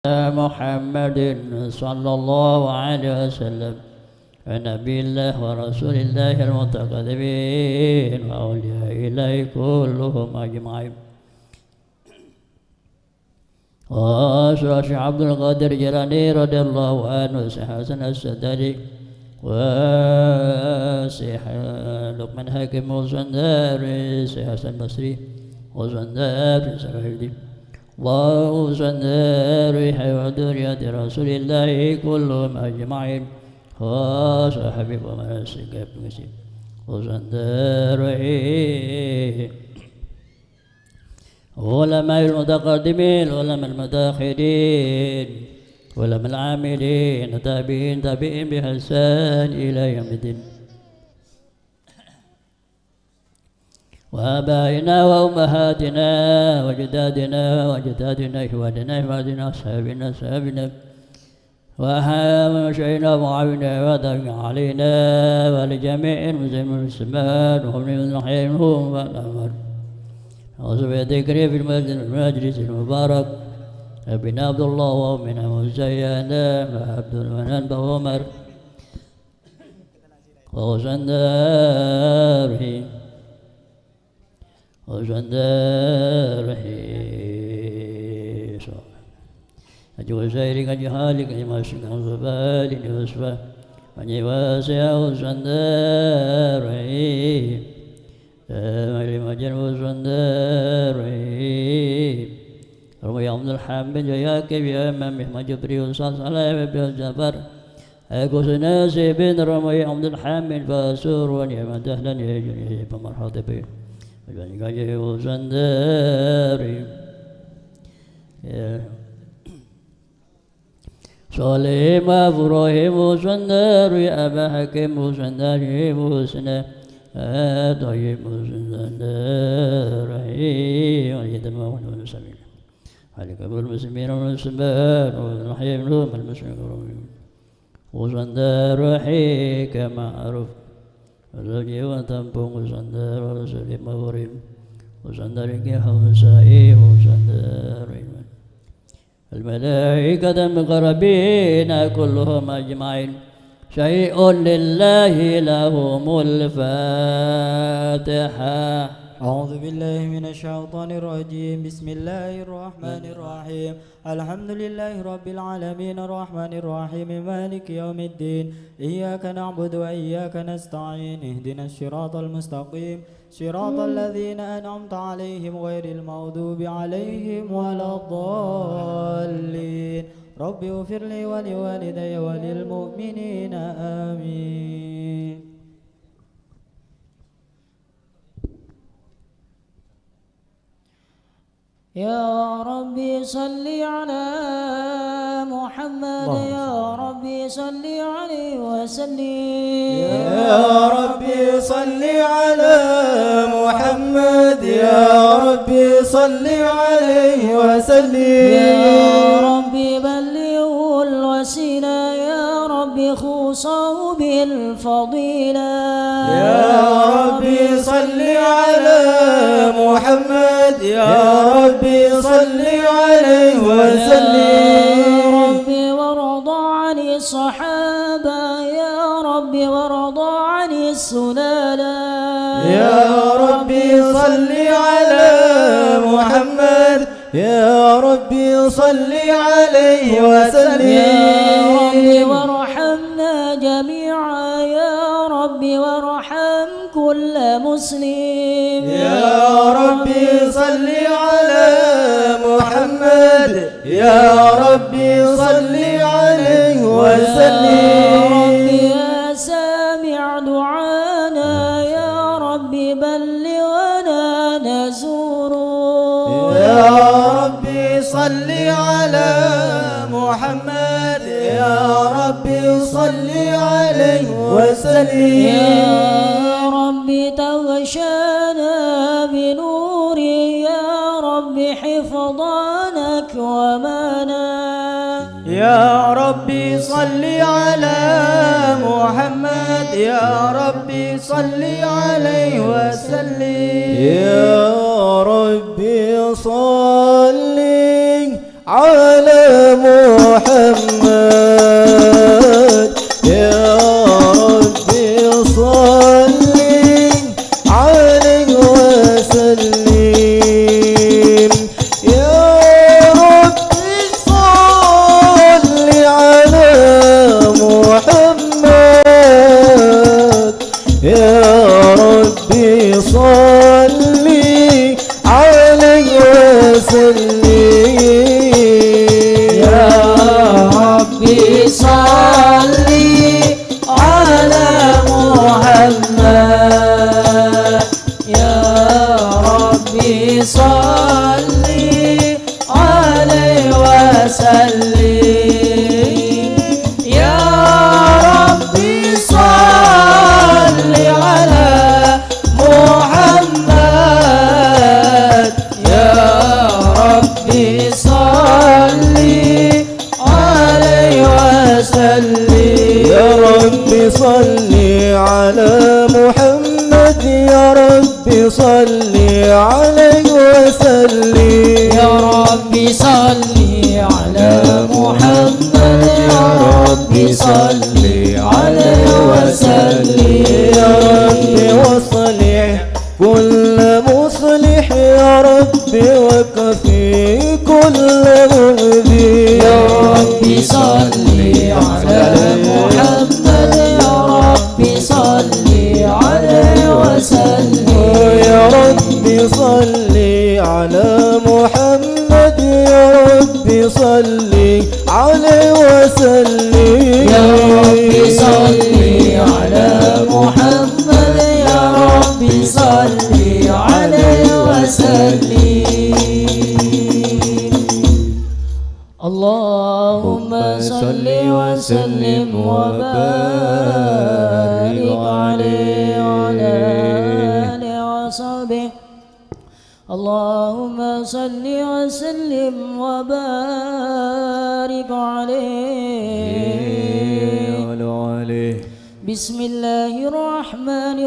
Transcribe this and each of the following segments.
محمد صلى الله عليه وسلم نبي الله ورسول الله المتقدمين وأولياء الله كلهم أجمعين. وشيخ عبد القادر الجيلاني رضي الله عنه، وشيخ حسن السدري، وشيخ لقمان حكيم وزندار، شيخ حسن البصري وزندار، شيخ الدين الله زندار وذرية رسول الله كلهم أجمعين. وصحبه ومناسك وزندار علماء المتقدمين، علماء المتأخرين، علماء العاملين، تابعين بإحسان إلى يوم الدين، وآبائنا وأمهاتنا وأجدادنا إخواننا أصحابنا ومشايخنا ومعاونا وتابعين علينا ولجميع المسلمين والمسلمات وهم من الحي منهم والأموات. أعوذ بذكري في المجلس المبارك أبينا عبد الله وأمنا وزيانا وعبد المنان وعمر وزنداره أجوز سيرك جهالك يمشك وزبال يوسف ونواسع وزنداره مجن وزنداره رمي عبد الحمد وياك يا أمام مجبري وصاص على ابن جعفر أكو سناسي بن رمي عبد الحمد فاسور ونعم أهلا يا جنيه فمرحبا به وجنيه وزنداره صالح وإبراهيم وزندار أبا حكيم وزندار وسنة طيب وزندار ويدم ونسمين عليك بالمسلمين والمسلمات ونحيي منهم المسلمين وزندار كما عرف وزوجي وتنبون وزندار ورسول مغرب وزندار كحوسائي وزندار الملائكة المقربين كلهم أجمعين. شيء لله لهم الفاتحة. أعوذ بالله من الشيطان الرجيم. بسم الله الرحمن الرحيم. الحمد لله رب العالمين الرحمن الرحيم مالك يوم الدين. إياك نعبد وإياك نستعين. اهدنا الصراط المستقيم صراط الذين أنعمت عليهم غير المغضوب عليهم ولا الضالين. رب اغفر لي ولوالدي وللمؤمنين آمين. يا ربي صل على محمد، يا ربي صل عليه وسلم. يا ربي صل على محمد، يا ربي صل عليه وسلم. يا ربي بلغه الوسيلة، يا ربي خصه بالفضيلة. يا ربي صل على محمد، يا ربي صل عليه وسلم. يا ربي وارض عن الصحابة، يا ربي وارض عن السلالة. يا ربي صل على محمد، يا ربي صل عليه وسلم. يا ربي وارحمنا جميعا، يا ربي وارحم كل مسلم. يا ربي صل على محمد، يا ربي صل عليه وسلم. يا ربي يا سامع دعانا، يا ربي بلغنا نزور. يا ربي صل على محمد، يا ربي صل عليه وسلم. يا ربي تغشانا بنوري، يا ربي حفظانك ومانا. يا ربي صل على محمد، يا ربي صل عليه وسلم. يا ربي صل على محمد ربي صل على محمد يا ربي صل عليه وسلم يا ربي صل على محمد يا ربي صل عليه وسلم يا رب صل على محمد يا رب صل عليه وسلم يا ربي صل على محمد يا ربي صل عليه وسلم يا رب وصلح كل مصلح يا رب وكفي كل مؤذي يا ربي صل على محمد يا ربي صل عليه وسلم يا رب صل على محمد يا رب صل عليه وسلم يا ربي صل على محمد يا ربي صل عليه وسلم اللهم صل وسلم وبارك عليه وعلى آله وصحبه اللهم صل وسلم وبارك عليه بسم الله الرحمن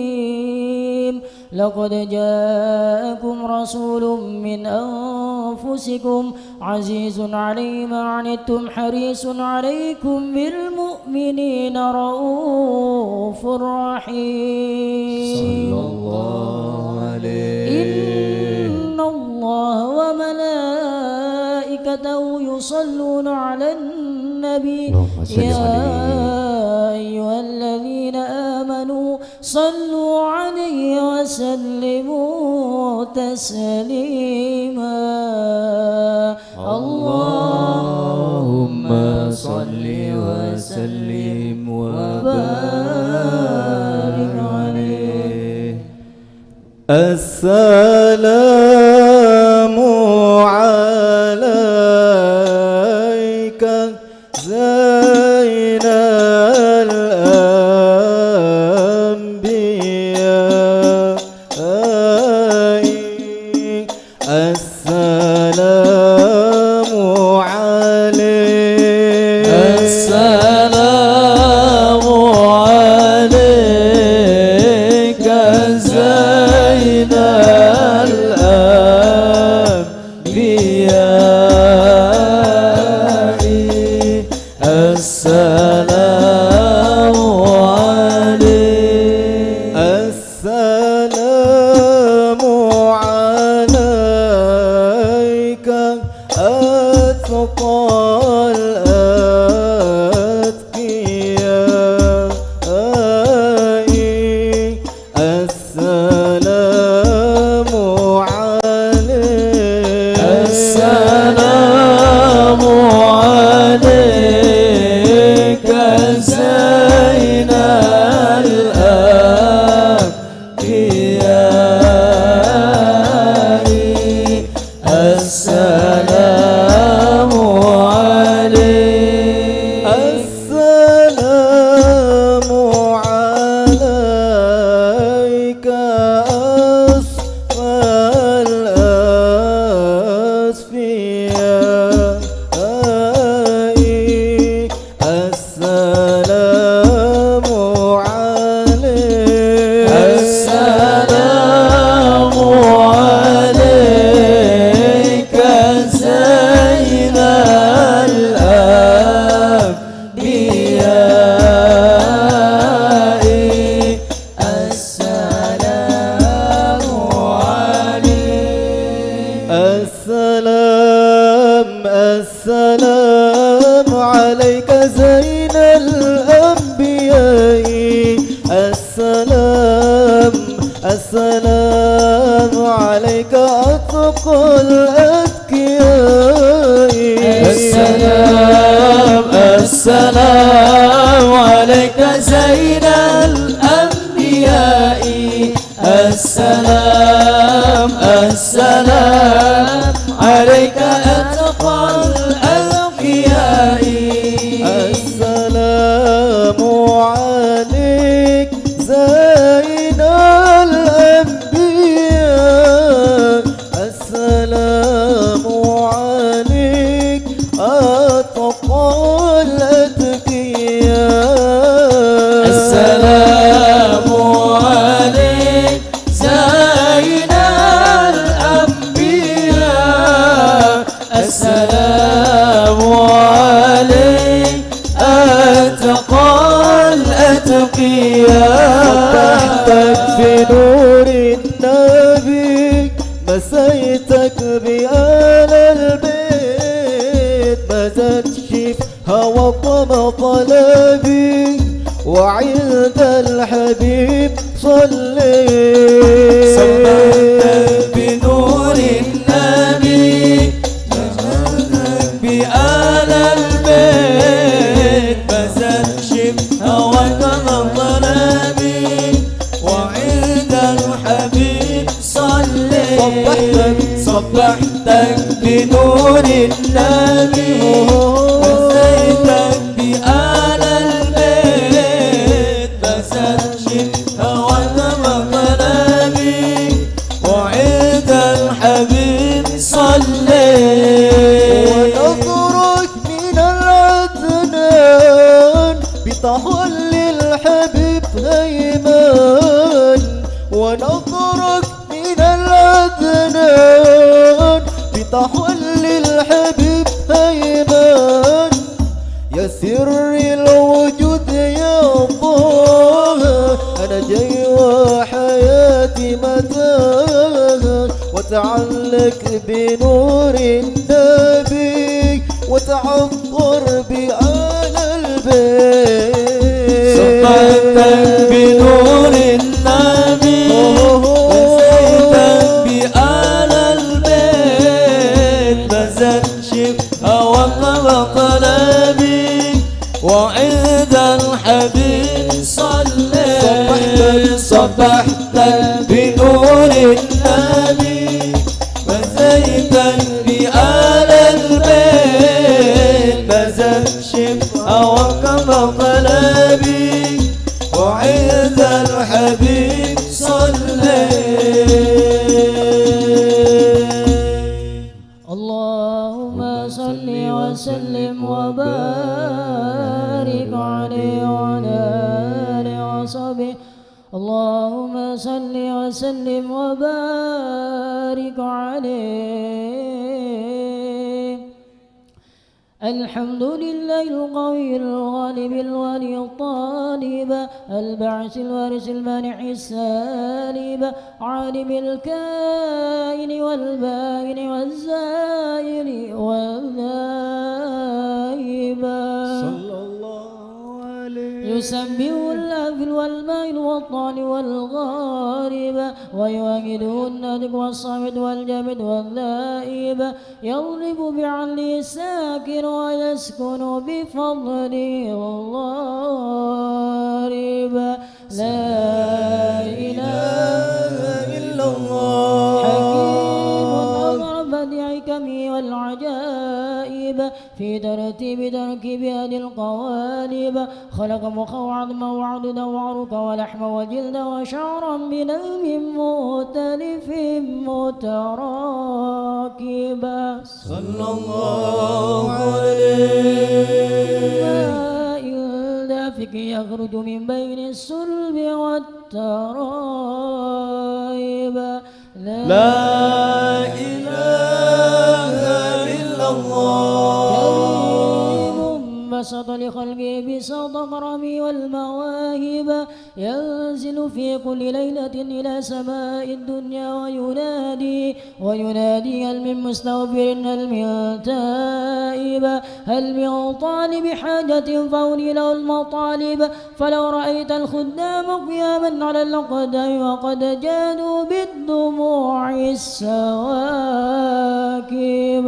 الرحيم لقد جاءكم رسول من أنفسكم عزيز عليه ما عنتم حريص عليكم بالمؤمنين رؤوف رحيم صلى الله عليه إن الله وملائكته يصلون على النبي يا أيها الذين آمنوا صلوا عليه وسلموا تسليما اللهم صل وسلم وبارك عليه السلام عليك زين الأنبياء السلام عليك السلام عليك زين الأنبياء السلام عليك السلام عليك أتقى الأتقياء السلام عليك السلام عليك زين الأنبياء السلام عليك السلام عليك أصفى الأصفياء السلام عليك السلام عليك زين الأنبياء السلام عليك السلام عليك زين الأنبياء السلام عليك أتقى الأتقياء السلام السلام عليك زين الأنبياء السلام السلام عليك أتقى الأنبياء السلام عليك زين الأنبياء السلام عليك أتقى الأتقياء السلام عليك زين الأنبياء السلام عليك أتقى الأتقياء صبحتك بنور النبي مسيتك بآل البيت مزت شفها وطم طلبي وعند الحبيب صليت صبحتك بنور النبي مجدك بآل البيت مزت شبه وطن طلبي وعند الحبيب صليت صبحتك بنور النبي مزيتك بآل البيت مزت شبه وطن طلبي وعند الحبيب صليت ونظرك من العدنان بتحلي الحبيب هيمان ونظرك من العدنان بتحلي الحبيب هيمان يا سر الوجود يا طه أنا جاي وحياتي متاهة وتعلق بنور النبي وتعطر بآل البيت صبحتك بنور النبي وزيتك بآل البيت مزت شبه وطب قلبي وعند الحبيب صليت صبحتك بنور النبي وزيتك بآل البيت مزت شبه وطب قلبي وعند الحبيب صليت اللهم صل وسلم وبارك عليه وعلى آله وصحبه اللهم صل وسلم وبارك عليه الحمد لله القوي الغالب الولي الطالب البعث الوارث المانع السالب عالم الكائن والبائن والزائر والغائب صلى الله عليه يسبح الأفل والمائل والطعن والغارب ويواجده النادق والصامت والجامد والذائب يضرب بعلي الساكن ويسكن بفضله الغارب لا إله إلا الله حكيم أمر بديع كمي والعجائب في ترتيب تركيب هذه القوالب خلق مخا وعظما وعضدا وعروق ولحم وجلد وشعرا بنلم مختلف متراكبا صلى الله عليه ماء دافق يخرج من بين الصلب والترائب لا إله إلا الله كريم بسط لخلقه بسط كرمه والمواهب ينزل في كل ليلة إلى سماء الدنيا وينادي هل من مستغفر هل من تائب هل من طالب حاجة فأولي له المطالب فلو رأيت الخدام قياما على الأقدام وقد جادوا بالدموع السواكب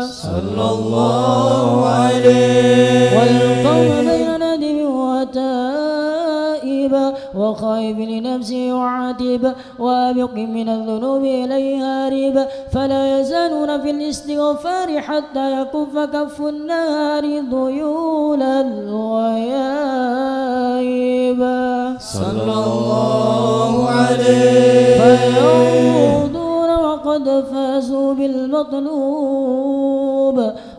صلى الله عليه والقوم بين ندم وتائب وخائف لنفسه وعاتب وابق من الذنوب إليه هارب فلا يزالون في الاستغفار حتى يكف كف النار ذيول الغيائب صلى الله عليه فيعودون وقد فازوا بالمطلوب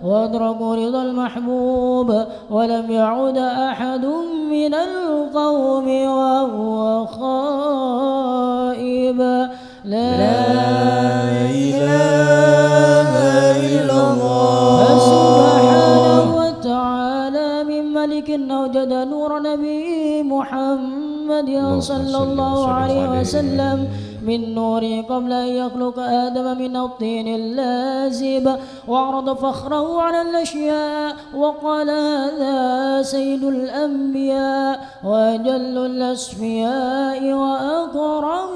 وأدركوا رضا المحبوب ولم يعد أحد من القوم وهو خائب لا إله إلا الله فسبحانه وتعالى من ملك أوجد نور نبي محمد صلى الله عليه وسلم من نوره قبل أن يخلق آدم من الطين اللازب وعرض فخره على الأشياء وقال هذا سيد الأنبياء وأجل الأصفياء وأكرم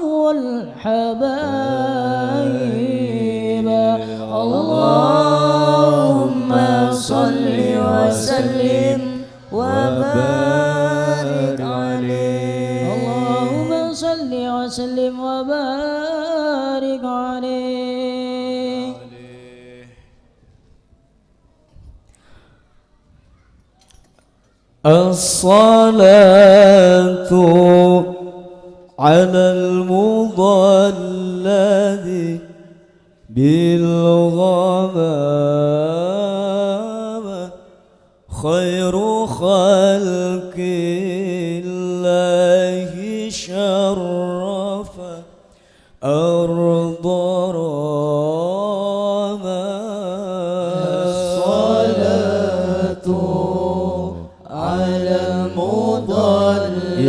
الحبايب اللهم صل وسلم وبارك عليه اللهم صل وسلم وبارك عليه الصلاة على المضلل بالغمام خير خلق الله شرف أرض راما الصلاة على المضلل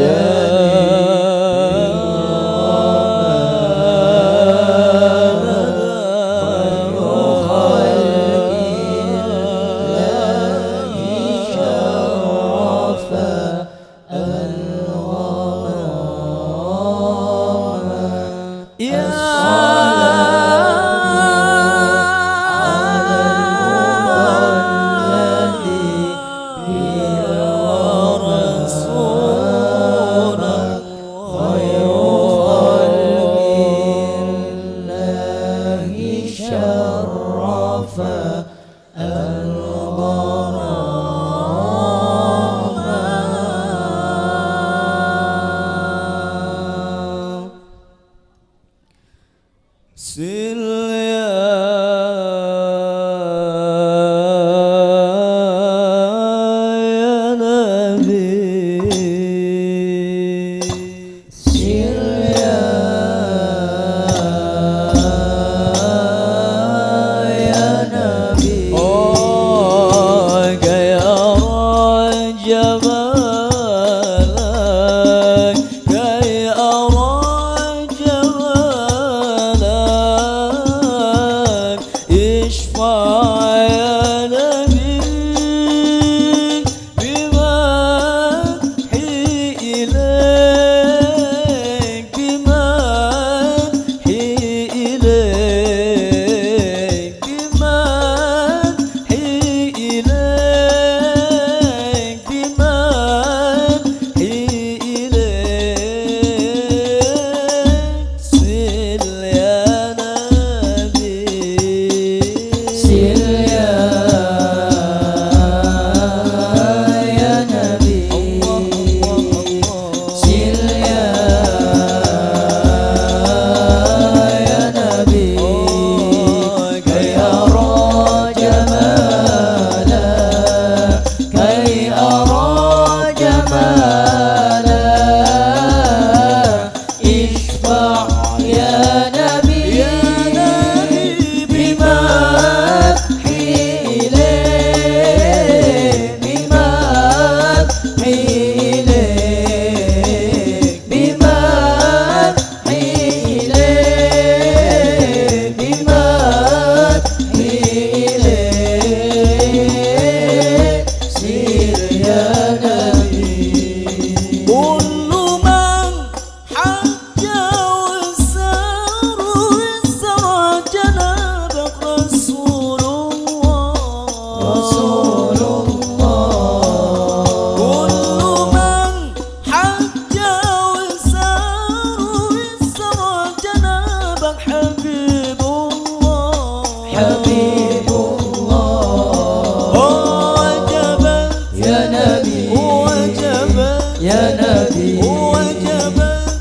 يا نبي وجب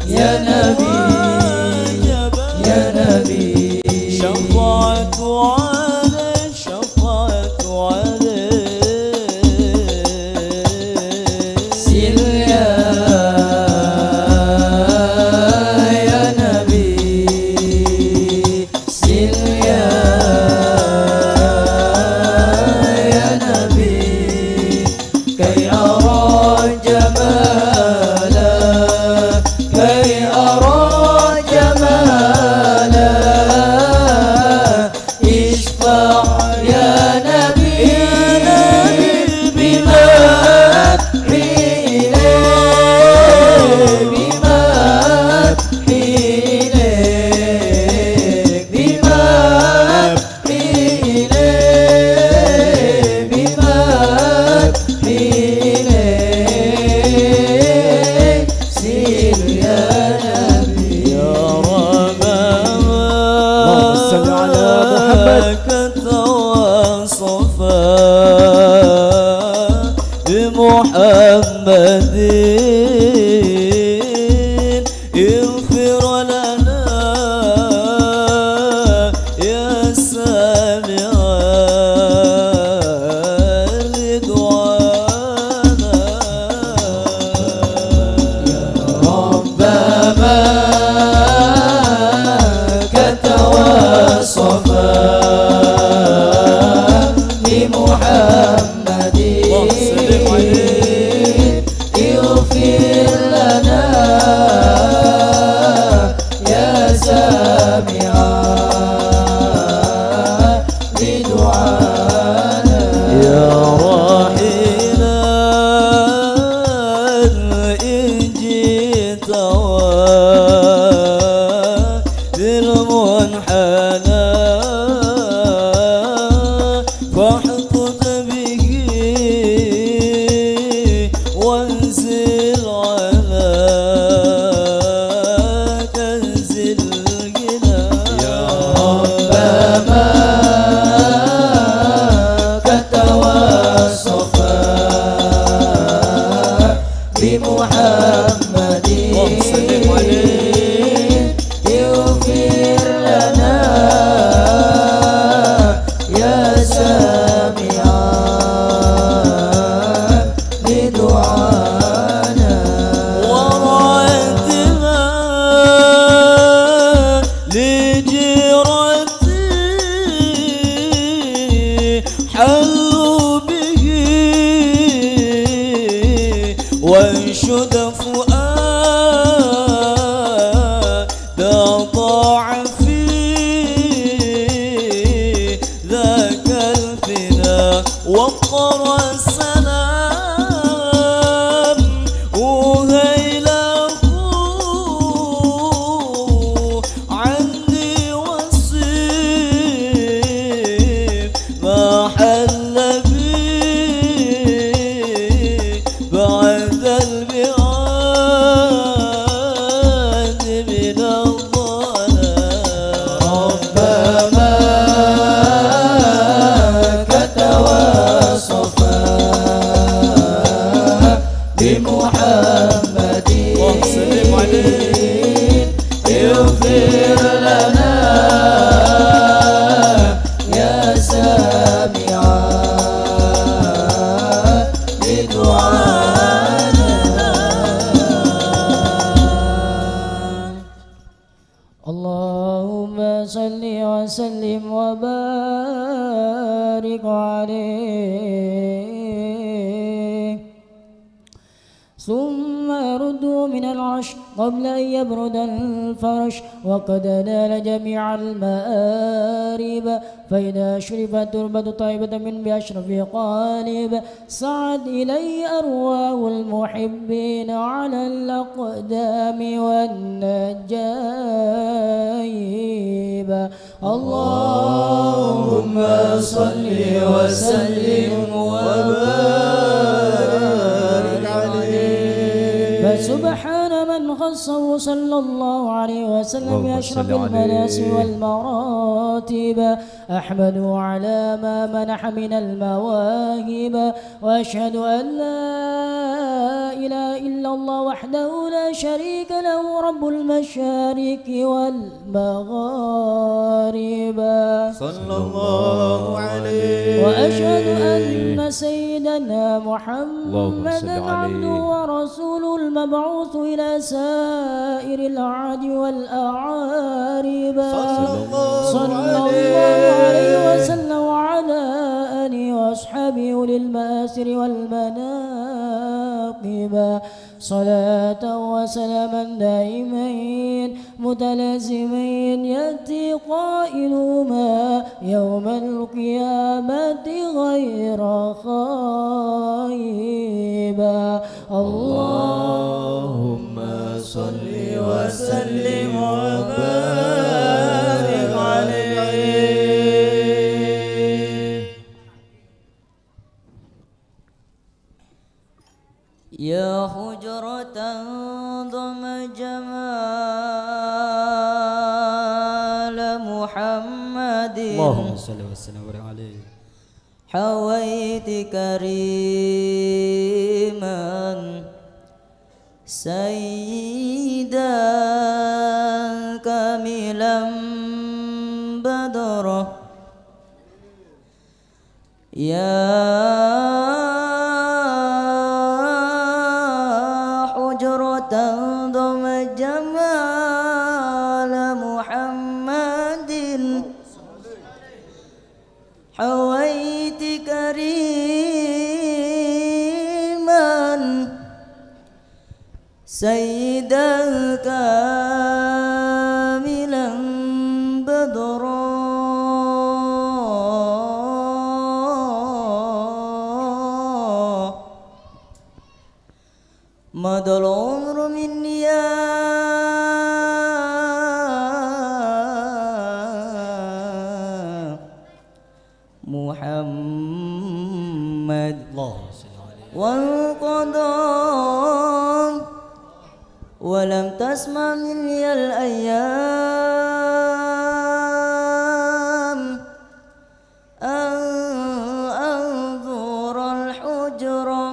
يا نبي يا نبي شفاعة عليه شفاعة عليه سل يا نبي سل يا نبي كي أرى جمالك كي أرى جمالك اشفع يا نبي بمدحي إليك بمدحي إليك بمدحي إليك بمدحي إليك سير يا نبي يا ربما اللهم صل على محمد. كتوصفا بمحمد اغفر لنا يا سامع لدعانا ربما كتوصفا بمحمد وسلم عليه اغفر لنا يا سامعا لدعانا يا راحلا إن جئت بالمنحنى فاحطط به وانزل على كنز الغنى يا ربما كتوصفا بمحمد وسلم عليه اغفر لنا يا سامعا لدعانا ورعتها لجيرتي حلوا به وانشد فؤاد ضاع في ذاك الفنا وقر السلام وهيله عني وصيف ما حل بي بعد البعاد من الضلال ربما كتوصفا بمحمد وسلم عليه اغفر لنا يا سامعا لدعانا اللهم صل وسلم وبارك عليه ثم ردوا من العرش قبل أن يبرد الفرش وقد نال جميع المآرب فإذا شربت تربة طيبة من بأشرف قالب صعد إلي أرواح المحبين على الأقدام والنجايب اللهم صل وسلم وبارك عليه فسبحان من خص خصه صلى الله عليه وسلم اللهم بأشرف صل عليه. المناصب والمراتب. أحمده على ما منح من المواهب، وأشهد أن لا إله إلا الله وحده لا شريك له رب المشارق والمغارب. صلى الله عليه. وأشهد أن سيدنا اللهم صل محمدا عليه. عبده ورسوله المبعوث إلى سائر الأعاجم والأعارب. صلى الله عليه وسلم وعلى آله وأصحابه أولي المآثر والمناقب. صلاة وسلاما دائمين متلازمين يأتي قائلهما يوم القيامة غير خائبا. اللهم صل وسلم وبارك عليه. يا حجرة ضم جمال محمد اللهم صل وسلم وبارك عليه. حويت كريما سيدا كاملا بدرا يا حجرة ضم جمال محمد حويت كريما سيدا كاملا بدرا مضى العمر مني يا محمد وانقضى ولم تسمع مني الأيام أن أنظر الحجرة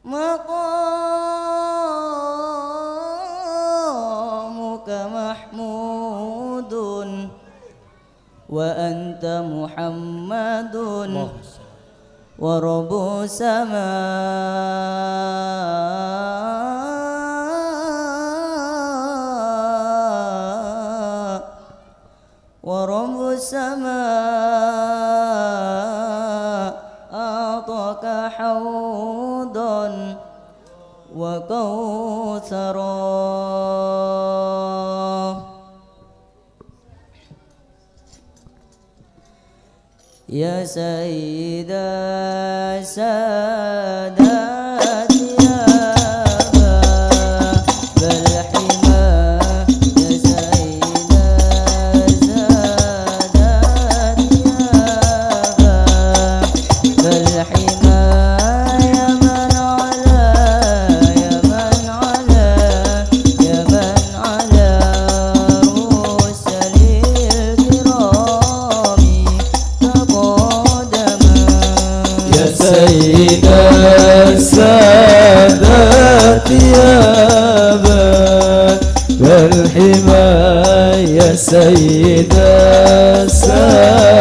مقامك محمود وأنت محمد ورب السماء ورب السماء أعطاك حوضا وكوثرا يا سيد السادات يا باب الحمى يا سيد السادات يا باب الحمى يا من على يا من على يا من على رؤوس الكرام يا سيد السادات يا باب الحمى يا سيد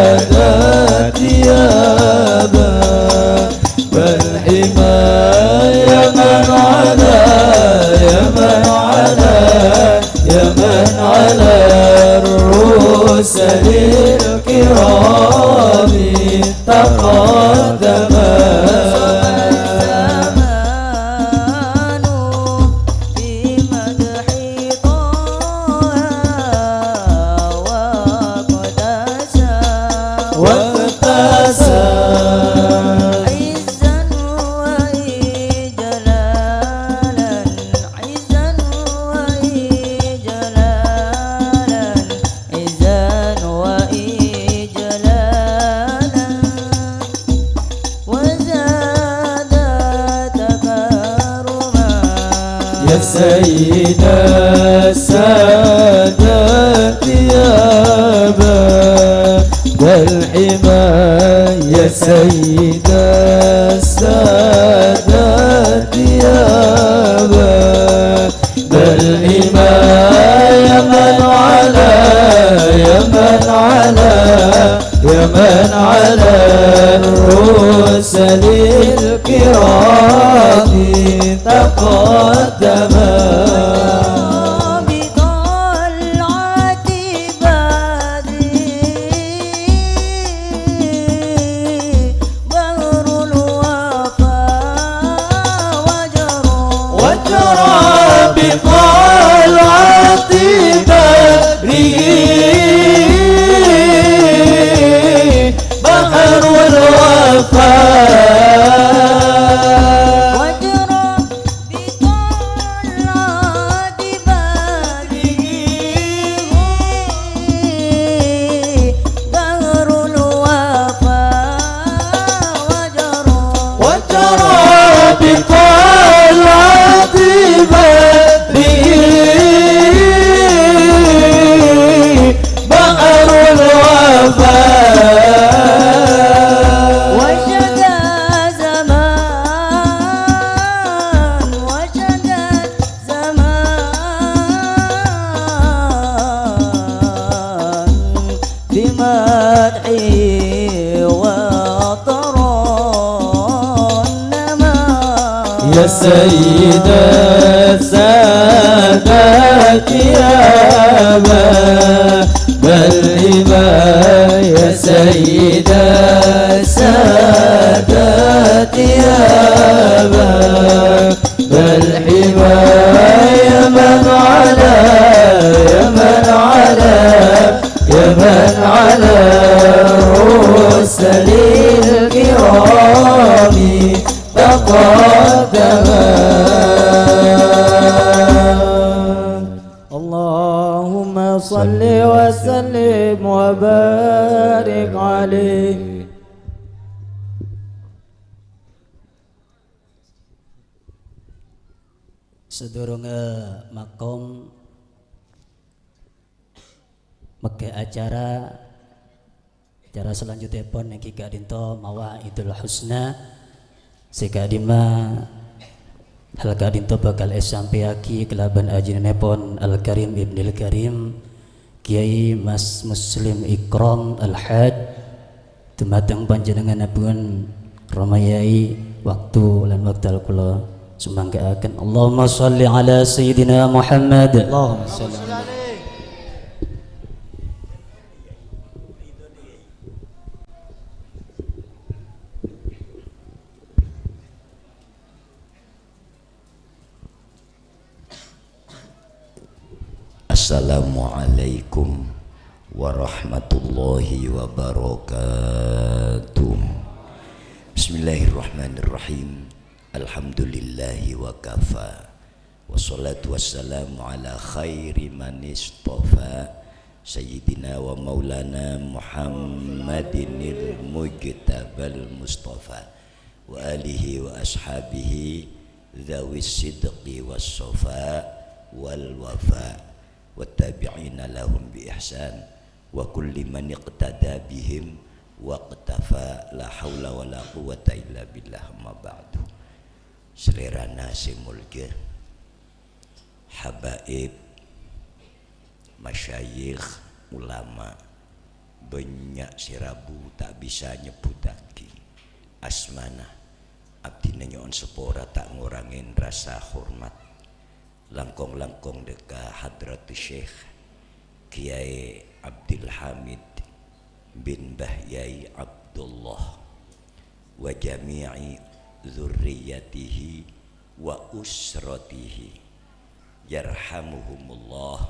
السادات يا باب الحمى يا من على يا من على يا من على الرؤوس للكرام تقدما الزمان في مدح طه واقتسى واقتسى عزا وإجلالا عزا وإجلالا عزا وإجلالا يا سيد السادات يا باب الحمى يا سيد السادات يا باب الحمى يا من على يا من على يا من على الرسل الكرام تقدما بطلعة بدر بهر الوفا وجرى بطلعة بدره بحر الوفاء وجرى بطلعة بدره بهر الوفا وجرى بطلعة بدره بحر الوفاء وشكى زمان وشكى زمان بمدحه وترنما يا سيد السادات يا باب الهبة يا سيد السادات يا باب الهبة يا من على يا من على يا من على الرسل الكرام تقدما اللهم صل وسلم وبارك عليه. Sedurunge makom meke acara selanjutnya pun niki kadinto mawa Idul Husna sikadima hal kadinto bakal esampeaki kelaban ajinepon Al Karim Ibnil Karim Kiai Mas Muslim Ikram Al-Had dumateng panjenenganipun Ramayai waktu lan wekdal kula sumanggaaken. Allahumma sholli ala sayyidina Muhammad. Allahumma sholli Assalamualaikum warahmatullahi wabarakatuh. Bismillahirrahmanirrahim. Alhamdulillahi wa kafa. Wassalatu wassalamu ala khairi man istafa Sayyidina wa maulana Muhammadinil mujtabal mustafa wa alihi wa ashabihi dhawis sidqi was safa wal wafa wattabi'ina lahum bi ihsan wa kulli man iqtada bihim wa qtafa la haula wa la quwata illa billah ma ba'du. Selirana simulge habaib masyayikh ulama banyak sirabu tak bisa nyebutaki asmana abdi nyon sepora tak ngurangin rasa hormat langkong-langkong deka hadrat Syekh Kiai Abdul Hamid bin Bahyai Abdullah wa jami'i dzurriyyatihi wa usratihi yarhamuhumullah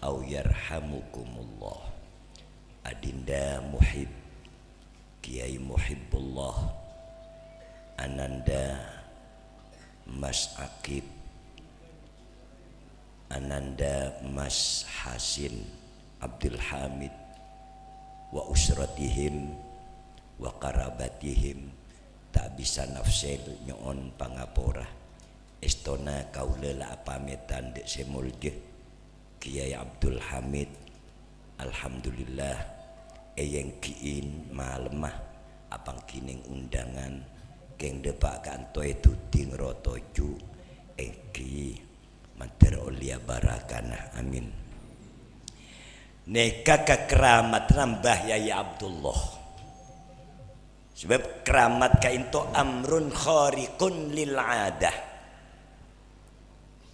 au yarhamukumullah. Adinda Muhib Kiai Muhibbullah Ananda Mas Akib Ananda Mas Hasin Abdul Hamid wa usratihim wa karabatihim tak bisa nafsil nyon pangapora istona kaula la pamitan dek semulje Kiai Abdul Hamid alhamdulillah eyeng kiin malemah apang kining undangan keng depak kanto itu ting rotoju engki mater olia barakana amin. Neka keramat nambah Yai Abdullah sebab keramat kainto amrun khariqun lil adah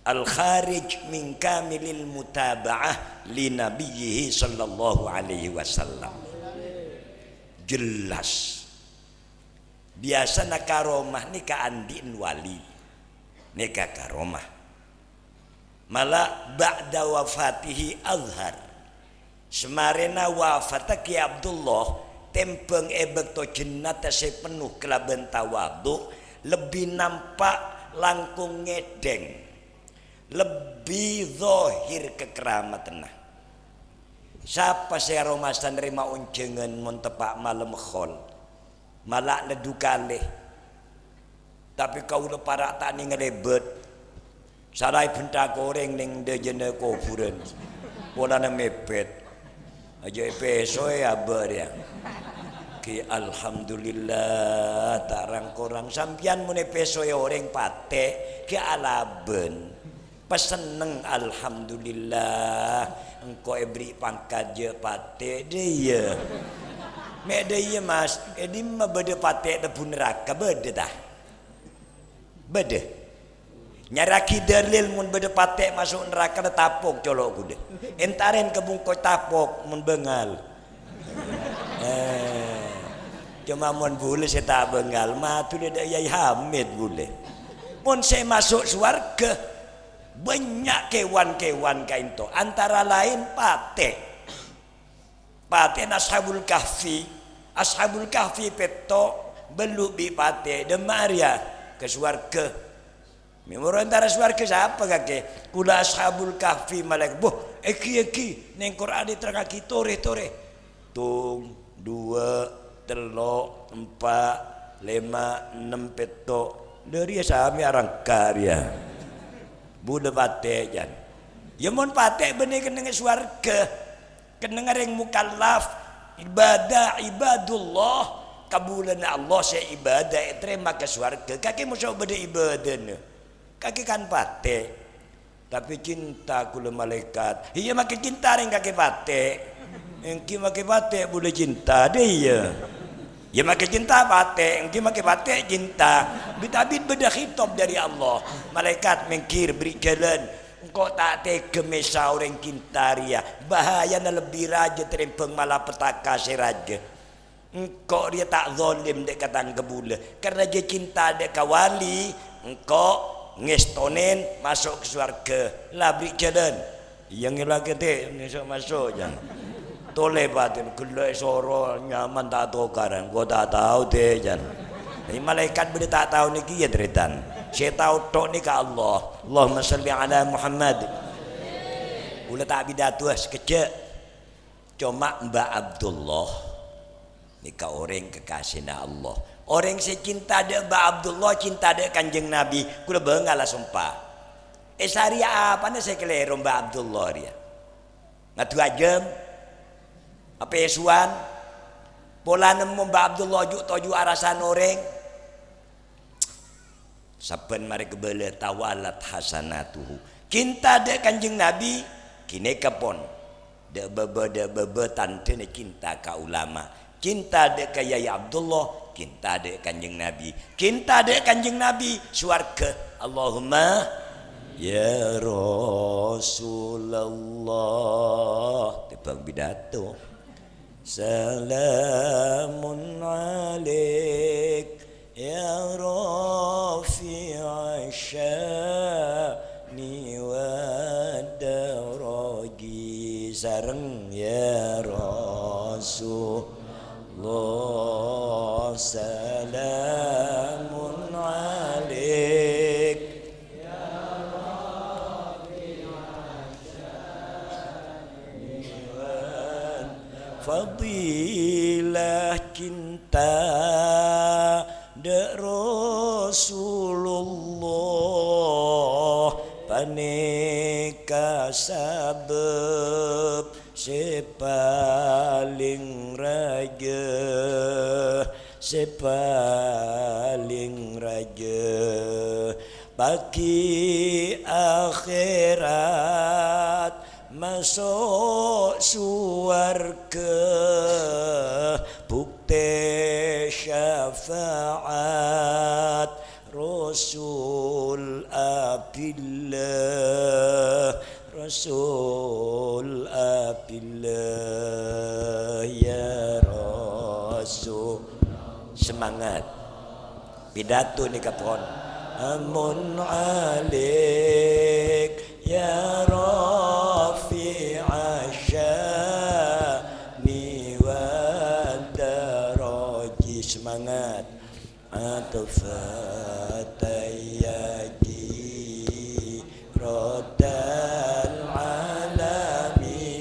al kharij min kamilil mutaba'ah li nabiyhi sallallahu alaihi wasallam. Jelas biasa karomah ni ka andin wali nika karomah malah ba'da wafatihi azhar semarena wafata Ki Abdullah tempeng ebek to jennata se penuh kelaben tawadu lebih nampak langkung ngedeng lebih zahir kekeramatanna. Siapa saya romasan nerima unjengan mun tepak malam khol malak ledu kalih tapi kau le parak tak ni ngelebet sarai benta goreng ning de jene kuburan polana mepet aja peso ya ber ya ki alhamdulillah tak rang-korang sampian mun peso ya orang pate ki alaben peseneng alhamdulillah engkau beri pangkat je pate dia mek dia mas edi mah bede pate de pun neraka bede dah bede nyaraki dalil mun bede pate masuk neraka de tapok colok kude entaren kebungkoi tapok mun bengal cuma mun boleh saya tak bengal mah tu dia Yai Hamid boleh mun saya masuk surga banyak kewan-kewan kainto antara lain pate ashabul kahfi peto beluk bi pate demaria ke surga memang antara surga siapa kake kula ashabul kahfi malak boh eki neng Quran diterangaki tore tung 2 3 4 5 6 peto dari sami arang karya Buddha pate jan. Ya mun pate benih kenenge swarga. Kenenge reng mukallaf ibadah ibadullah kabulan Allah saya ibadah terima ke swarga. Kaki musuh beda ibadah. Kaki kan pate. Tapi cinta kula malaikat. Iya makin cinta reng kaki pate. Engki makin pate boleh cinta dia. Ya makin cinta pate, engki makin pate cinta. Bitabit beda khitab dari Allah. Malaikat mengkir beri jalan. Engkau tak tega mesa orang cinta ria. Bahaya na lebih raja terempeng malapetaka si raja. Engkau dia tak zalim dek katang kebula. Karena dia cinta dek kawali. Engkau ngestonen masuk ke surga. Lah beri jalan. Yang lagi dek masuk jangan. Toleh batin kulai soro nyaman tak tahu karang gua tak tahu deh jan. Ini malaikat beri tak tahu ni kia teritan. Saya tahu tok ni ke Allah. Allahumma salli ala Muhammad. Ulah tak bidatu sekejap. Cuma Mbak Abdullah ni ka orang kekasihna Allah. Orang secinta de Mbak Abdullah cinta de Kanjeng Nabi. Kula bengalah sumpah. Syariah apa ni saya keliru Mbak Abdullah dia. Ngatu ajam. Apa esuan pola nemu Mbak Abdullah toju arasan orang saben mari kebele tawalat hasanatuhu cinta de Kanjeng Nabi kini kapon de bebe tante ne cinta ka ulama cinta de ka Yai Abdullah cinta de Kanjeng Nabi cinta de Kanjeng Nabi swarga Allahumma ya Rasulullah tebang bidato Salamun alaik ya rafi'a sya'ni wa daraji sareng ya Rasulullah salamun alaik ya rafi'a sya'ni wa fadilah cinta de Rasulullah aneka sabab sepaling raja bagi akhirat masuk suarga bukti syafaat Rasul Abillah ya Rasul. Semangat pidato ni kapon amun alik ya rafi'a sya'ni wa daraji. Semangat atfatayyaji rodal alami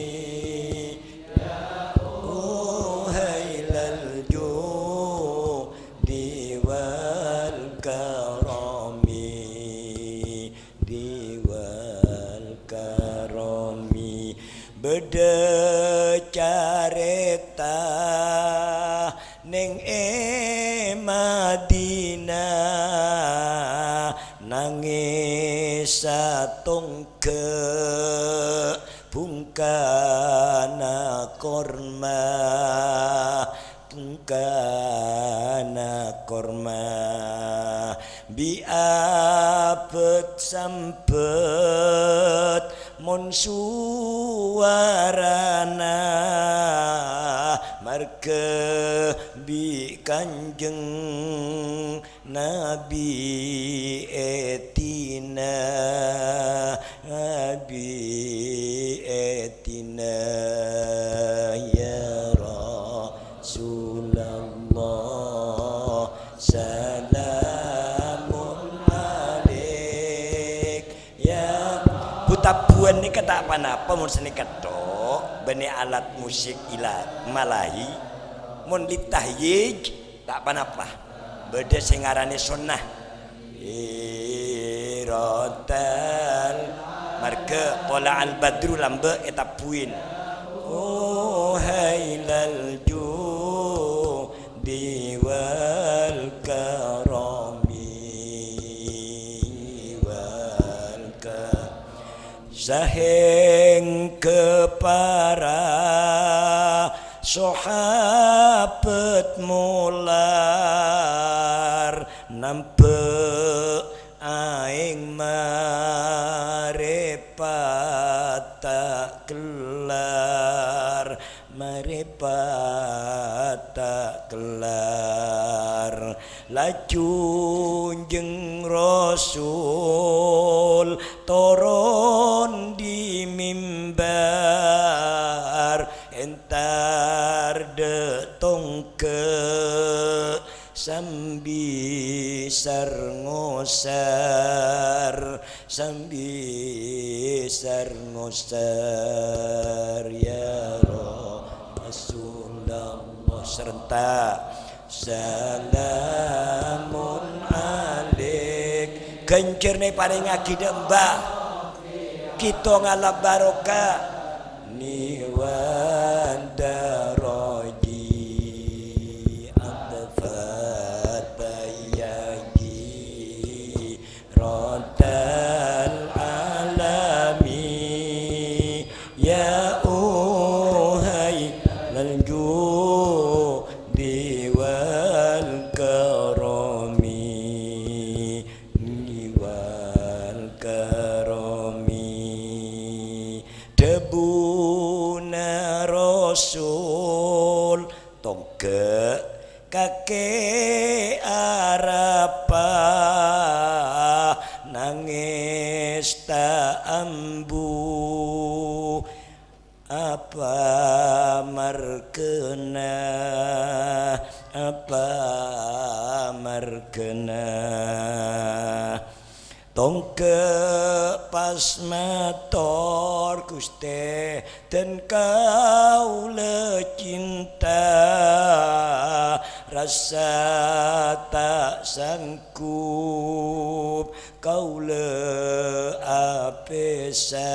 uhailal judi wal karami beda carita ning Madinah nangis satung ke bungkana korma biapet sampet mon suarana marke bi kanjeng Nabi etina ya Rasulullah salamun alaik ya butabuan ni kata apa-apa mun seni ketok bani alat musik ilat malahi mun litahyij tak apa-apa beda sing ngarane sunnah irotal marga pola al badru lambe etapuin oh hailal judi wal saheng kepara sahabat mular nampak aing marepat tak kelar laju jeng Rasul turun di mimbar entar detong ke sambi ngosar ya Rasulullah serentak salamun alaik gencer nih paling akidah mbah kita ngalap barokah niwan daraji atfatayyaji rodal alami ya uhai lanju diwal karomi debuna Rasul tongke kake arapa nangis tak ambu apa markena tongke pas mator Gusti dan kau le cinta rasa tak sanggup kaula apesa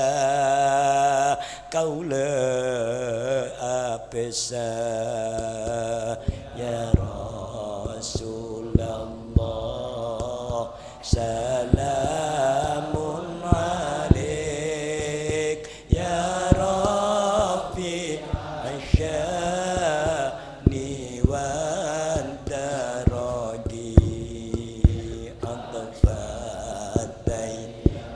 ya Rasulullah salamun alaik ya Rabbi asyani wa daradi antafatai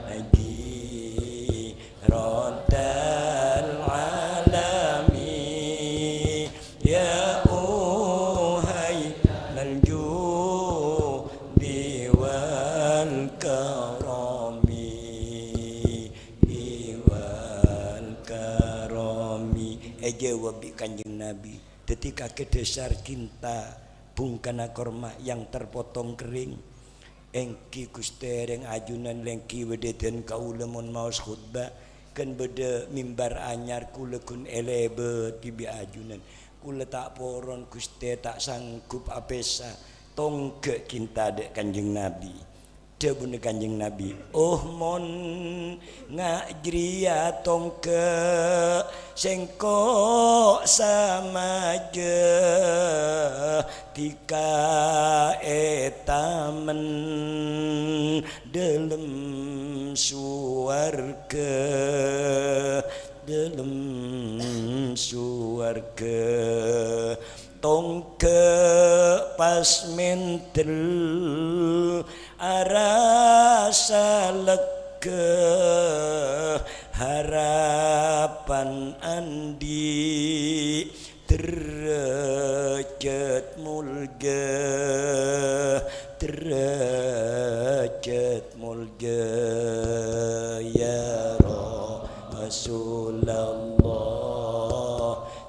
nagi rodal alami ya uhai maljudi wal karami wabi kanjeng Nabi ketika kedesar cinta bungkana korma yang terpotong kering engki kustereng ajunan lengki wedeten kaula mun maos khutbah kan beda mimbar anyar kula kun elebe tibi ajunan kula tak poron Gusti tak sanggup apesa tongke cinta dek kanjeng Nabi debune kanjeng Nabi oh mon ngajriya tongke sengko samaje tika etamen dalam suarga tongke pas mentel arasa lega harapan andi derajat mulga ya Rasulullah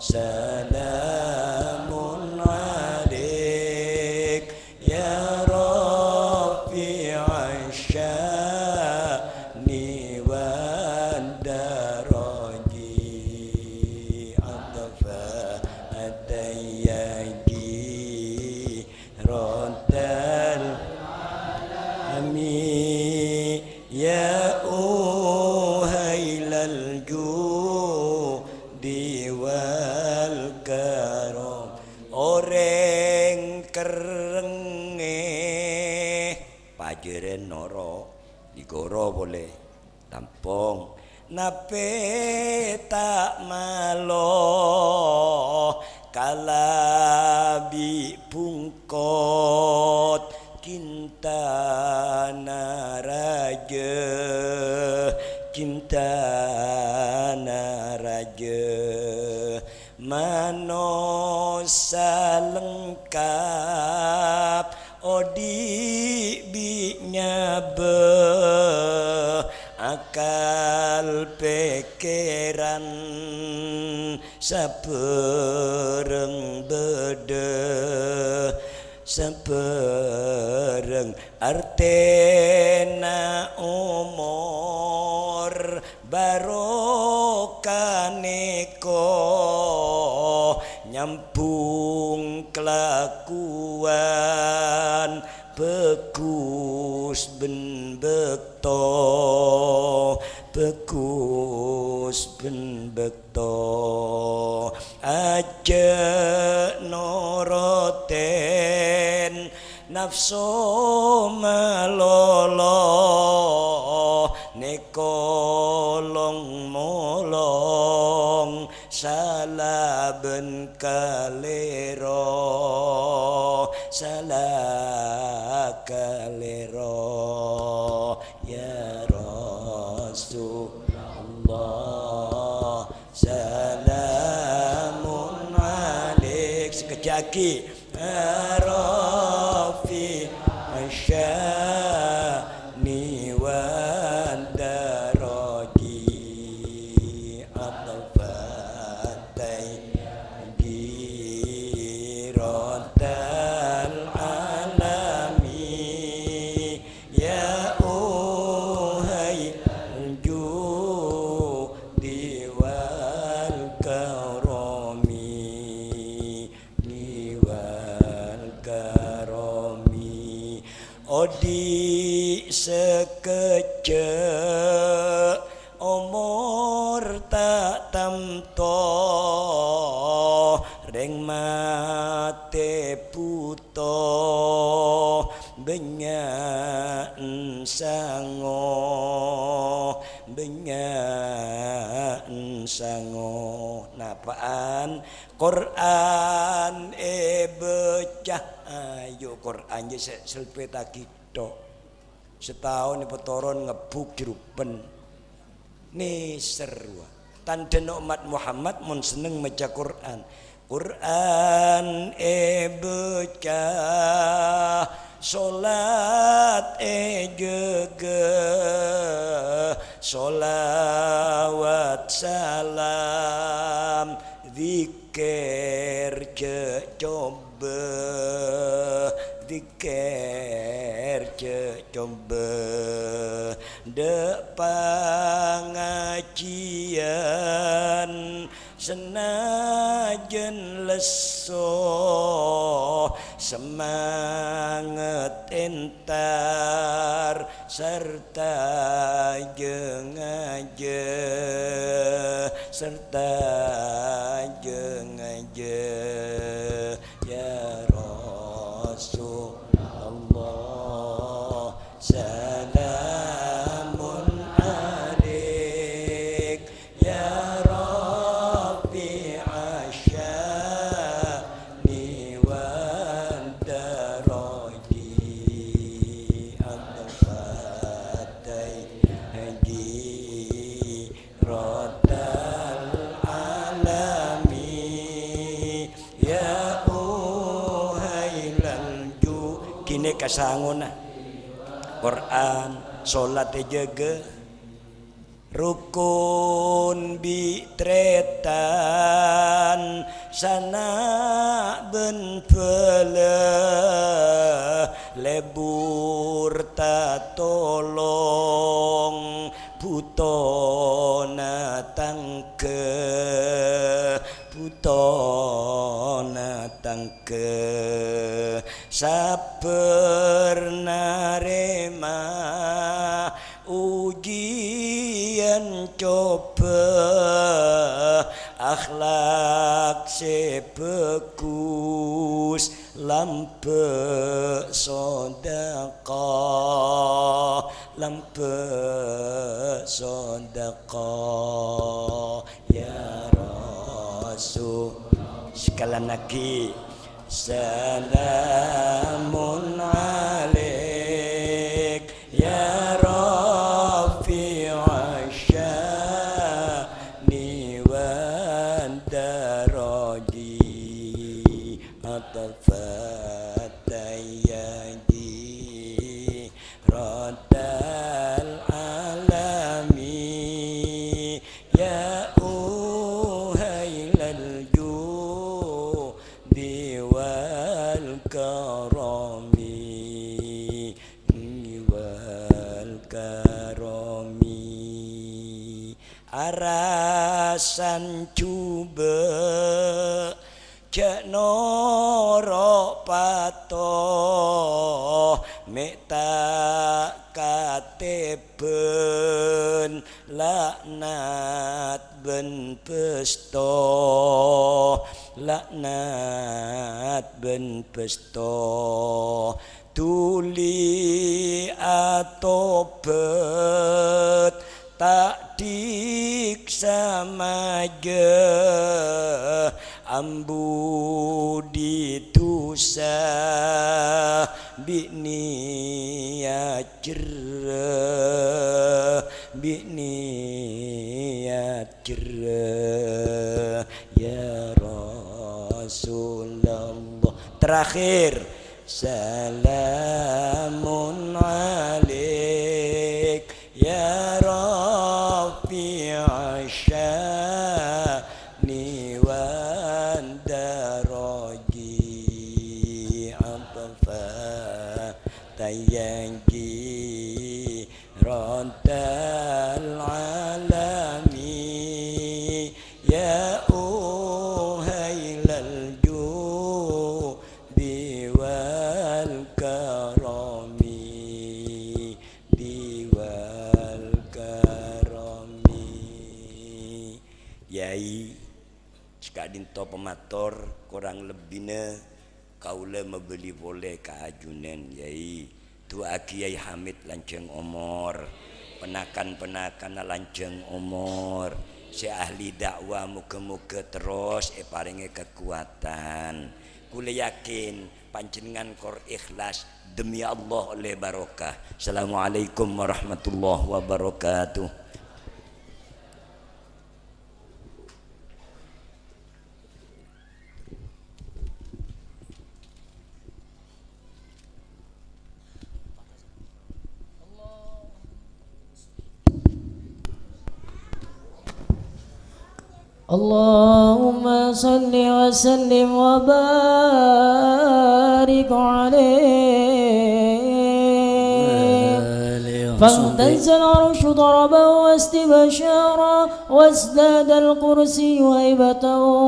salamun alaik ya Rabbi asyani wa daraji atafa atayagi rodal ami ya uhailal judi wal karam oreng kerenge pajeren noro digoro boleh tampung nape tak malo kalabi pungkot cinta naraja manosa lengkap odi binyabe akal pikiran sapereng bede sapereng artena umur barokaneko nyambung kelakuan bekus ben bekto aja noroten nafsu malolo nekolong molong salaben kalero ya Rasulullah salamun alaik sekejaki Rafi asyani wa daraji atafatai girotal alami ya uhai judi wal karami wal Odi sekejap umur tak tamto ring mate puto benyan sango napaan Quran becah ayo Quran je selpeta kita setahun petoron ngebuk jerupen ni seru tanda umat Muhammad mun seneng maca Quran becah solat jege solawat salam zikir coba zikir coba de pangajian senajan leso semangat entar serta jeung aja ya Rasulullah salamun alaik ya Rabbi asyani wal daraji al-fatai haji rodal alami ya uhailal ju kini kasangun Quran salat jaga rukun bitretan sana ben pele lebur tatolong putona tangke saper narema ujian coba akhlak sepekus lampe sodaqah ya Rasul sekali lagi salamun alaik ya Rafi asyani wan daraji atafatayadi radal alami ya uhailal judi wal karami arasan cuba cek noro pato meta kateben laknat ben pesto tuli atobet tak diksa maja ambu ditusa biniat cerah ya Rasulullah terakhir salamun alaik ya Rafi asyani wan daraji atafatayangki radal alami ya uhailal judi wal karami Harta pemator kurang lebihnya kaula membeli boleh keajunan yai doa Kiai Hamid lanceng umur penakan lanceng umur si ahli dakwah muga-muga terus paringi kekuatan kula yakin panjenengan kor ikhlas demi Allah oleh barokah. Assalamualaikum warahmatullahi wabarakatuh. اللهم صل وسلم وبارك عليه فاهتز العرش ضربا واستبشارا وازداد الكرسي هيبة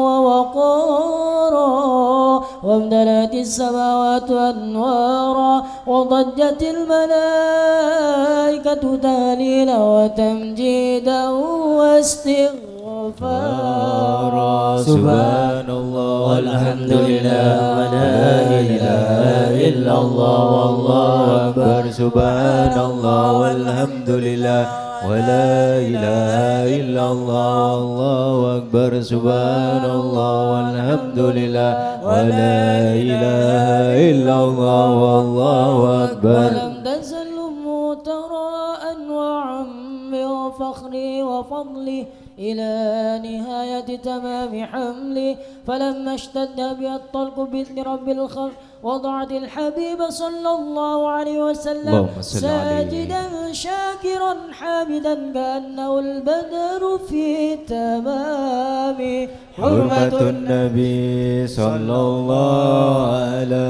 ووقارا وامتلأت السماوات أنوارا وضجت الملائكة تهليلا وتمجيدا واستغفارا سبحان الله والحمد لله ولا إله إلا الله والله أكبر سبحان الله والحمد لله ولا إله إلا الله والله أكبر سبحان الله والحمد لله ولا إله إلا الله والله أكبر. ولم تزل ترى أنواعا من فخري وفضلي إلى نهاية تمام حملي فلما اشتد بي الطلق بإذن رب الخلق وضعت الحبيب صلى الله عليه وسلم ساجدا شاكرا حامدا كأنه البدر في تمام حرمة النبي صلى الله على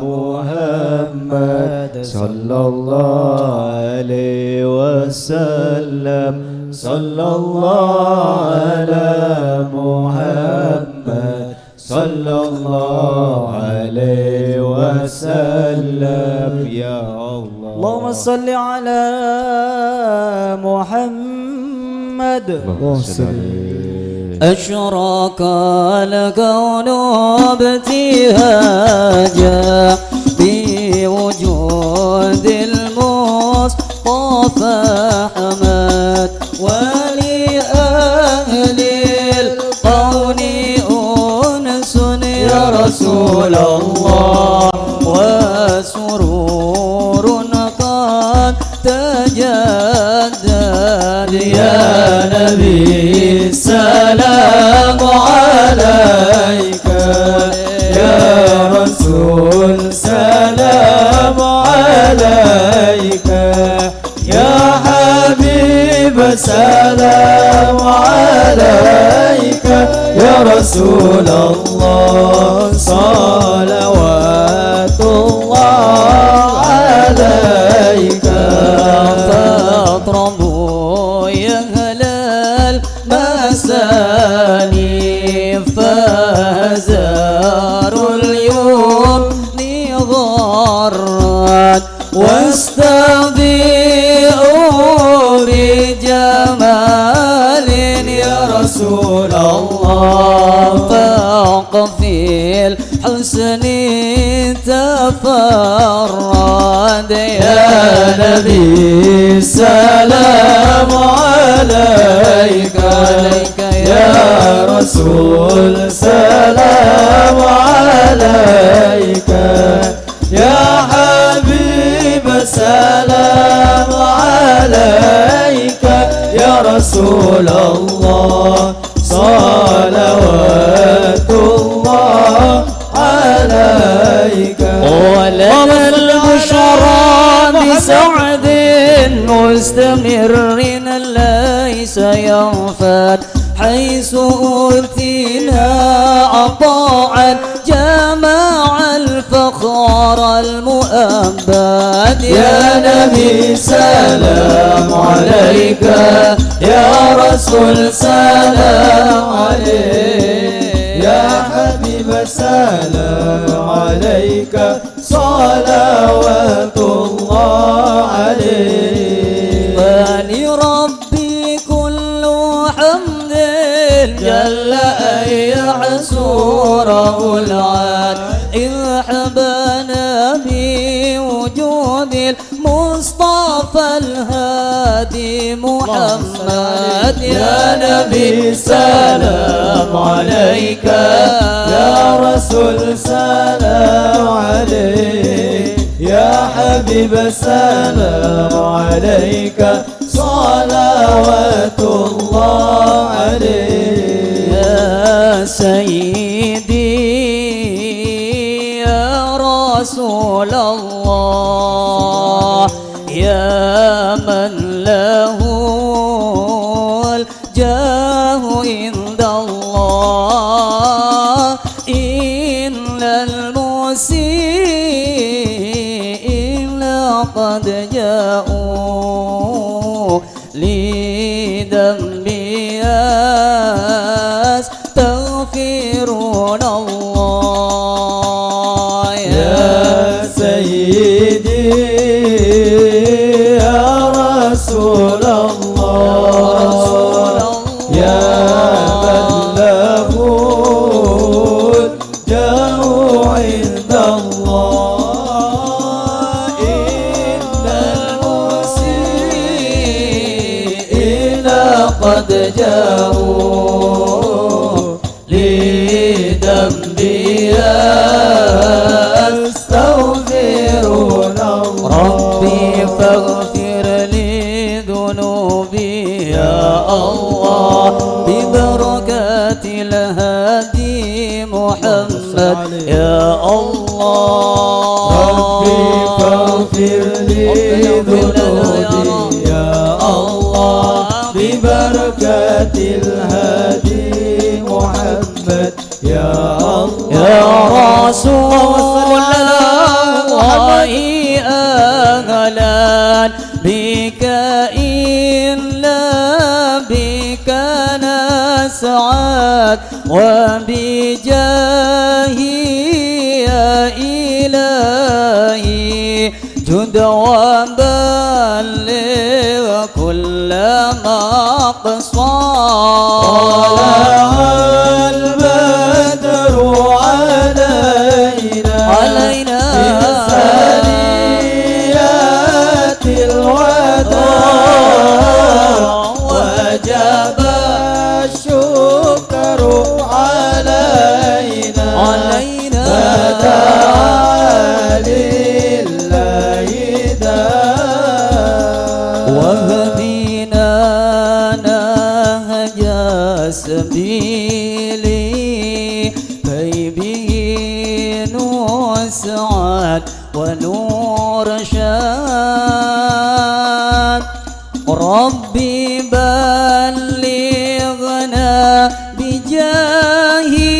محمد صلى الله عليه وسلم صلى الله على محمد صلى الله عليه وسلم يا الله. اللهم صل على محمد. أشرق الكون ابتهاجا بوجود المصطفى أحمد ولأهل القون أنس يا رسول الله وسرور قد تجدد يا نبي السلام عليك يا رسول سلام عليك يا حبيب سلام عليك يا رسول الله صلوات الله عليك. فاطربوا يا أهل المساني فهزاروا اليوم نضرت واستضيئوا بجمال يا رسول الله فوق في الحسن تفرد يا نبي السلام عليك يا رسول سلام عليك يا حبيب سلام عليك يا رسول الله صلوات الله عليك. ولنا البشرى بسعد مستمر ليس ينفد حيث أوتينا عطاء جمع الفخر المؤبد يا نبي سلام عليك يا رسول سلام عليك يا حبيب سلام عليك صلوات الله عليك. فلربي كل حمد جل أن يحسن العاد ارحبنا بوجود المصطفى الهادي محمد يا نبي سلام عليك يا رسول سلام عليك يا حبيب سلام عليك صلوات الله عليك يا سيدي يا رسول الله يا من له الجاه عند الله إن المسيء قد جاءوا لذنبي يستغفرون الله يا سيدي يا رسول الله يا من له الجاه عند الله إن المسيئين قد جاءوا لذنبي يستغفرون ربي فاغفر لي ذنوبي يا الله ببركات الهادي محمد يا الله ربي فاغفر لي ذنوبي يا الله ببركة الهادي محمد يا الله يا رسول الله أهلا بك إلا بك نسعد وبجاهي يا إلهي جد وبلغ كل مقصود طلع البدر علينا بثنيات الوداع وجب الشكر علينا فدعا لله واهدنا نهج سبيلي كي به نسعد ونور شاد ربي بلغنا بجاهي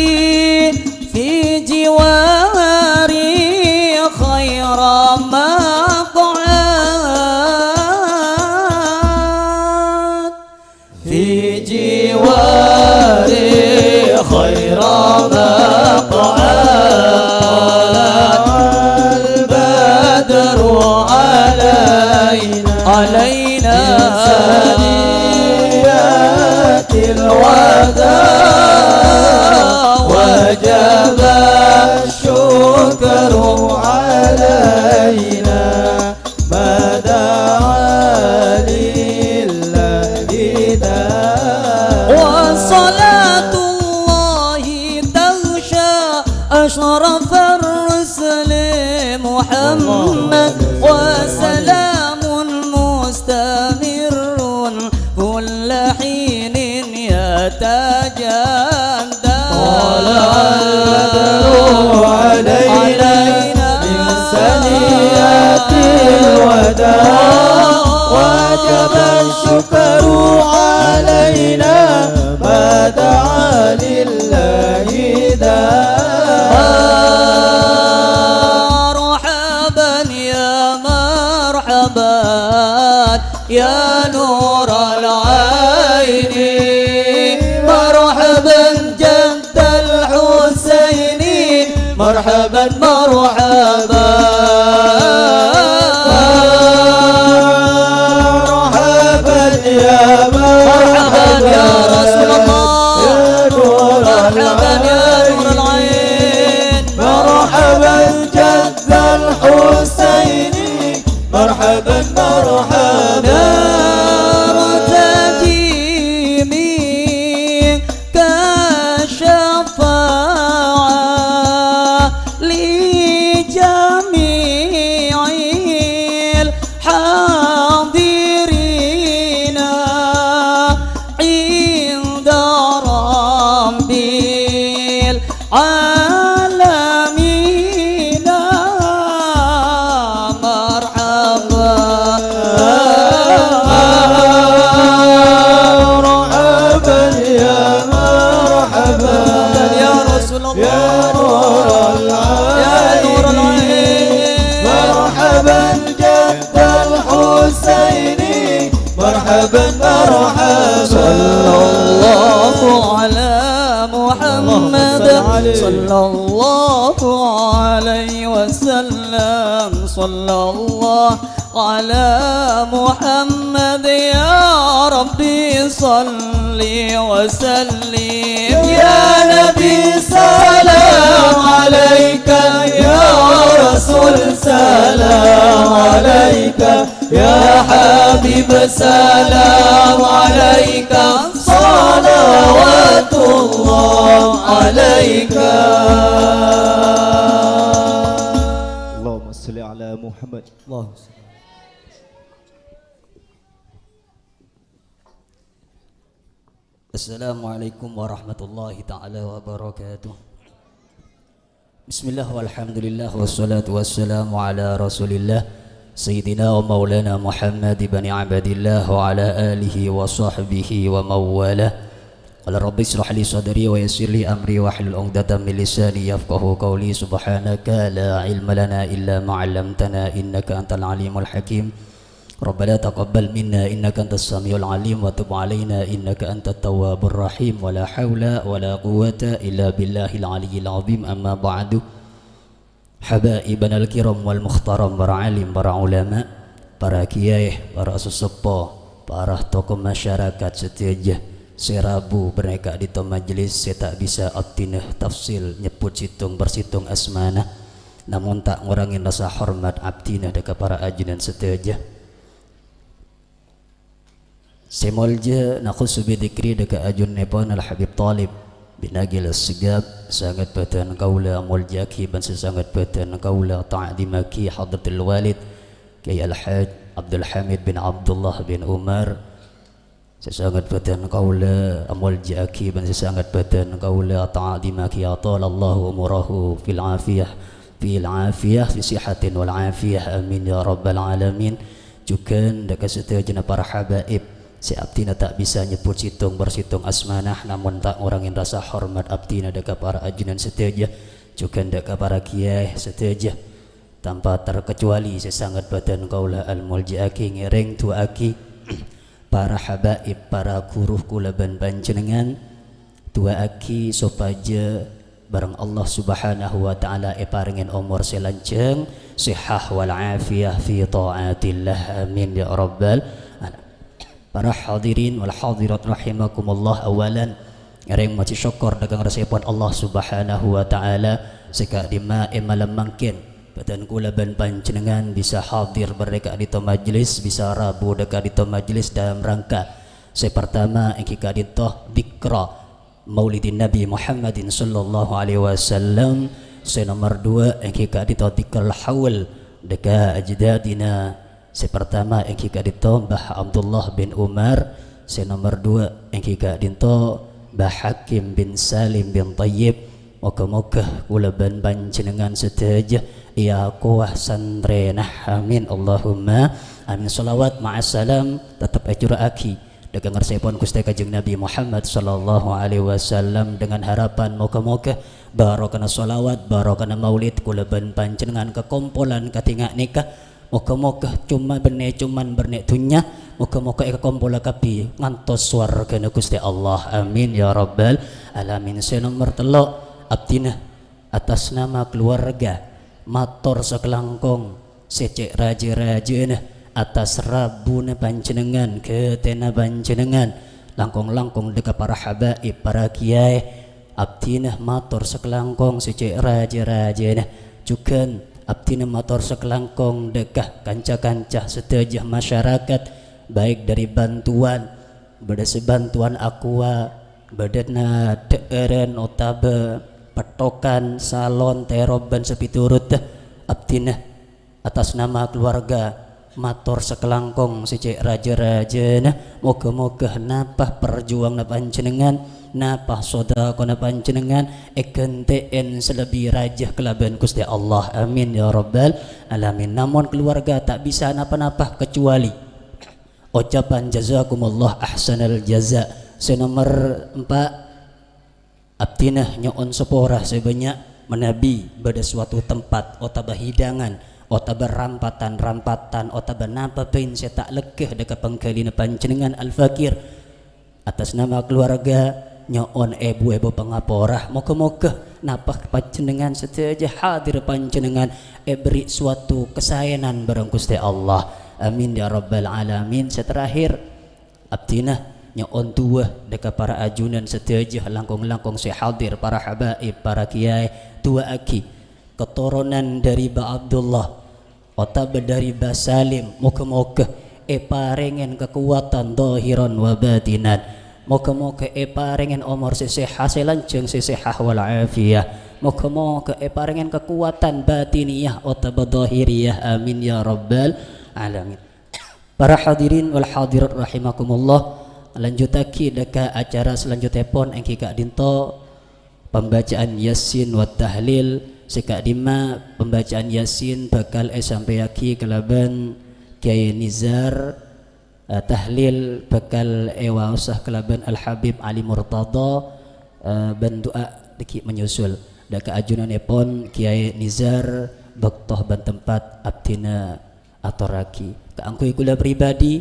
في جواري خير مقعد في جواري خير مقعد البدر علينا ثنيات الوداع وجب الشكر علينا ما دعا لله وصلاة الله تغشى أشرف الرسل محمد وسلام مستمر كل حين يتجدد طلع البدر علينا من ثنيات الوداع وجب الشكر علينا ما دعا لله مرحبا يا مرحبا يا نور العين مرحبا جد الحسين مرحبا مرحبا مرحبا يا مرحبا يا رسول الله يا نور مرحبا يا نور العين مرحبا مرحبا نرتجي منك الشفاعة لجميع الحاضرين عند رب العالمين مرحبا مرحبا يا مرحبا يا رسول الله يا نور العين يا نور العين مرحبا جد الحسين مرحبا مرحبا صلى الله على محمد صلى الله عليه وسلم صلى الله على محمد يا ربي صل وسلم يا نبي سلام عليك يا رسول سلام عليك يا حبيب سلام عليك صلوات الله عليك اللهم صل على محمد. اللهم صل. Assalamualaikum warahmatullahi ta'ala wabarakatuh. Bismillah walhamdulillah wassalatu wassalamu ala rasulillah Sayyidina wa maulana Muhammad ibn Abdillah wa ala alihi wa sahbihi wa mawala. Qala rabbi israh li sadri wa yassir li amri wa hlul 'uqdatam min lisani yafqahu qawli. Subhanaka la ilma lana illa ma 'allamtana innaka antal alimul hakim. Rabbana taqabbal minna innaka antas samiul alim wa tub alaina innaka antat tawwabur rahim. Wala haula wala quwwata illa billahil aliyyil azim. Amma ba'du. Habaibana al-kiram wal mukhtaram, para alim, para ulama, para kiai, para sesepuh, para tokoh masyarakat setiaja serabu berneka di to majelis. Saya tak bisa abtinah tafsil nyebut situng bersitung asmana, namun tak ngurangin rasa hormat abtinah dekat para ajunan setiaja. Semolja nakhusu bidikri dekat ajun nepon al-Habib Talib binagil as-sigab sangat batan kaula muljaki ban sangat batan kaula ta'dimaki hadratul walid Kiai Al-Haj Abdul Hamid bin Abdullah bin Umar. Sangat batan kaula muljaki ban sangat batan kaula ta'dimaki atalallahu umurahu fil afiyah fi sihatin wal afiyah amin ya rabbal alamin. Juga dekat setiap para habaib si abdina tak bisa nyebut situng bersitung asmanah, namun tak ngurangin rasa hormat abdina dekat para ajunan setiaja, juga dekat para kiai setiaja, tanpa terkecuali sesangat badan kaulah al-muljiaki ngereng tuaki para habaib, para guruh kulaban panjenengan tuaki sopaja bareng Allah subhanahu wa ta'ala paringin umur selanjang sihah wal afiyah fi ta'atillah amin ya rabbal. Para hadirin wal hadirat rahimakumullah, awalan ngereng maci syukur dagang resepon Allah subhanahu wa ta'ala seka dima malam mangkin badan kula ban panjenengan bisa hadir berdeka di to majlis, bisa rabu deka di to majlis dalam rangka sepertama yang kita ditoh dikra maulidin Nabi Muhammadin sallallahu alaihi wasallam. Nomor dua yang kita ditoh dikral haul deka ajdadina. Sepertama yang kita dito Mbah Abdullah bin Umar. Nomor dua yang kita dito Mbah Hakim bin Salim bin Tayyib. Moga-moga kula ban panjenengan sedaja ya kuah santrenah amin Allahumma amin. Salawat ma'assalam tetap ajuraki dagang resepon Gusti Kanjeng Nabi Muhammad sallallahu alaihi wasallam dengan harapan moga-moga barokana salawat barokana maulid kula ban panjenengan kekompolan katingak nikah. Moga-moga cuman bernek dunya, moga-moga eka kompola kapi ngantos swarga Gusti Allah amin ya rabbal alamin. Nomor telu abdina atas nama keluarga matur sakelangkong secek raja-rajana atas rabuna panjenengan ketena panjenengan langkong-langkong dekat para habaib para kiai abdina matur sakelangkong secek raja-rajana juga abdina motor sekelangkong dekah kancah-kancah setajah masyarakat, baik dari bantuan beda sebantuan aqua badana deeren otabe petokan salon teroban sepiturut abdina atas nama keluarga mator sekelangkong sejak raja-raja moga-moga napah perjuang na panjenengan napah sodako na panjenengan ekenteen selebih raja kelaban Gusti Allah, amin ya rabbal alamin. Namun keluarga tak bisa napa-napa kecuali ucapan jazakumullah ahsanal jaza. Senomor 4 abdinah nyoon sepora sebanyak menabi pada suatu tempat otabah hidangan otabah rampatan otabah napa pain saya tak lekeh dekat pengkalina panjenengan al-fakir atas nama keluarga nyoon ibu-ibu pengaporah moga-moga napah panjenengan setiaja hadir panjenengan beri suatu kesayangan bareng Gusti Allah, amin ya rabbal alamin. Seterakhir abdinah nyoon tua dekat para ajunan setiaja langkong-langkong si hadir para habaib para kiai tua aki keturunan dari Ba Abdullah otabah dari Ba Salim moga-moga parengen kekuatan zahiran wa batinan, moga-moga parengen umur sesehah selanceng sesehah wal afiyah, moga-moga parengen kekuatan batiniyah otabah zahiriyah, amin ya rabbal alamin. Para hadirin wal hadirat rahimakumullah, lanjutaki deka acara selanjutnya pon engki kak dinto pembacaan yasin wa tahlil sekak dima pembacaan yasin bakal sampai aki kelaban Kiai Nizar, tahlil bakal ewa usah kelaban Al Habib Ali Murtada, bandua diki menyusul daka ajunan epon Kiai Nizar doktoh ban tempat abdina atoraki keangkui kula pribadi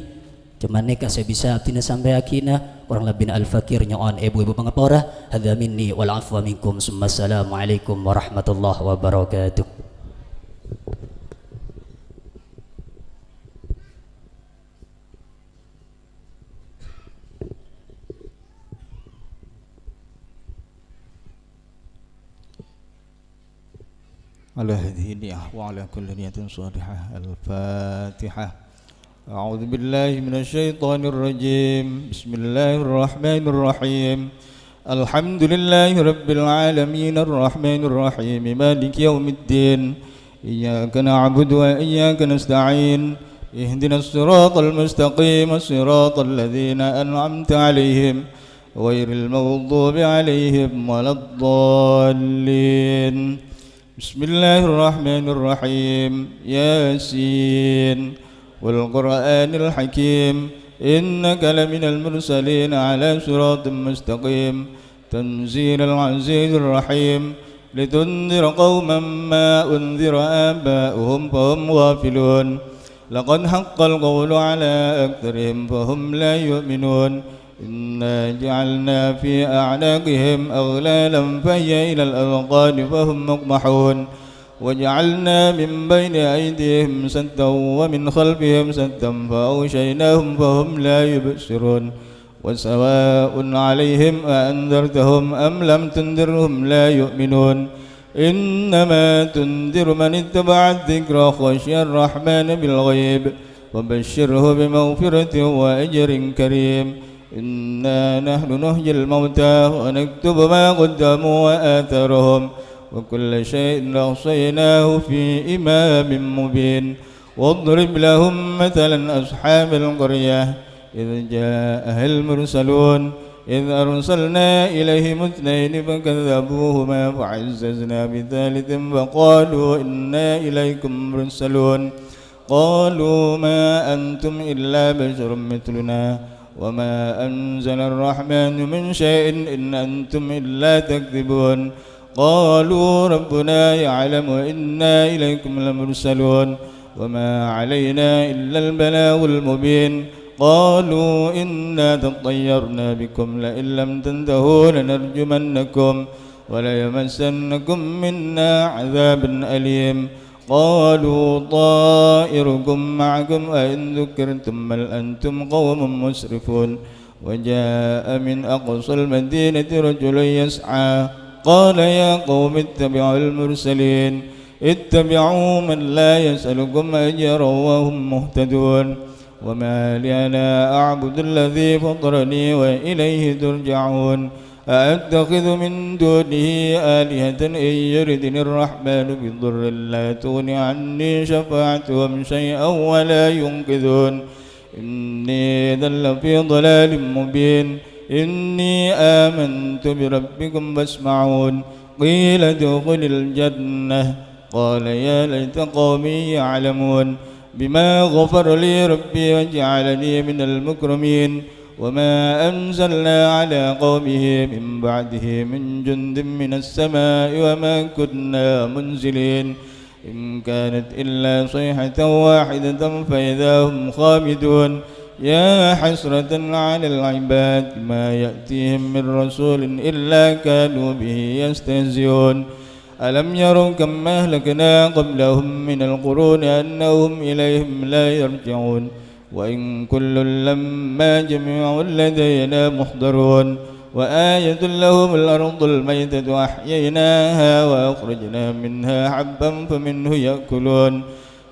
cuman neka saya bisa abdina sampai akina orang lebih al-fakir nyoon ibu-ibu pengapora. Hadza minni wal afwa minkum summa assalamualaikum warahmatullahi wabarakatuh. على هذه النية وعلى كل نية صالحة. الفاتحة. أعوذ بالله من الشيطان الرجيم. بسم الله الرحمن الرحيم. الحمد لله رب العالمين الرحمن الرحيم مالك يوم الدين. إياك نعبد وإياك نستعين. اهدنا الصراط المستقيم صراط الذين أنعمت عليهم غير المغضوب عليهم ولا الضالين. بسم الله الرحمن الرحيم. ياسين والقرآن الحكيم إنك لمن المرسلين على صراط مستقيم تنزيل العزيز الرحيم لتنذر قوما ما أنذر آباؤهم فهم غافلون لقد حق القول على أكثرهم فهم لا يؤمنون إنا جعلنا في أعناقهم أغلالا فهي إلى الأذقان فهم مقمحون وجعلنا من بين أيديهم سدا ومن خلفهم سدا فأغشيناهم فهم لا يبصرون وسواء عليهم أأنذرتهم أم لم تنذرهم لا يؤمنون إنما تنذر من اتبع الذكر خشي الرحمن بالغيب وبشره بمغفرة وأجر كريم. إنا نحن نحيي الموتى ونكتب ما قدموا وآثارهم وكل شيء أحصيناه في إمام مبين. واضرب لهم مثلا أصحاب القرية إذ جاءها المرسلون إذ أرسلنا إليهم اثنين فكذبوهما فعززنا بثالث فقالوا إنا إليكم مرسلون قالوا ما أنتم إلا بشر مثلنا وما أنزل الرحمن من شيء إن أنتم إلا تكذبون قالوا ربنا يعلم إنا إليكم لمرسلون وما علينا إلا البلاغ المبين قالوا إنا تطيرنا بكم لئن لم تنتهوا لنرجمنكم وليمسنكم منا عذاب أليم قالوا طائركم معكم أئن ذكرتم بل أنتم قوم مسرفون وجاء من أقصى المدينة رجل يسعى قال يا قوم اتبعوا المرسلين اتبعوا من لا يسألكم أجرا وهم مهتدون وما لي لا أعبد الذي فطرني وإليه ترجعون أأتخذ من دونه آلهة إن يردني الرحمن بضر لا تغن عني شفاعتهم شيئا ولا ينقذون إني إذا لفي ضلال مبين إني آمنت بربكم فاسمعون قيل ادخل الجنة قال يا ليت قومي يعلمون بما غفر لي ربي وجعلني من المكرمين وما أنزلنا على قومه من بعده من جند من السماء وما كنا منزلين إن كانت إلا صيحة واحدة فإذا هم خامدون يا حسرة على العباد ما يأتيهم من رسول إلا كانوا به يستهزئون ألم يروا كم أهلكنا قبلهم من القرون أنهم إليهم لا يرجعون وإن كل لما جميع لدينا محضرون وآية لهم الأرض الميتة أحييناها وأخرجنا منها حبا فمنه يأكلون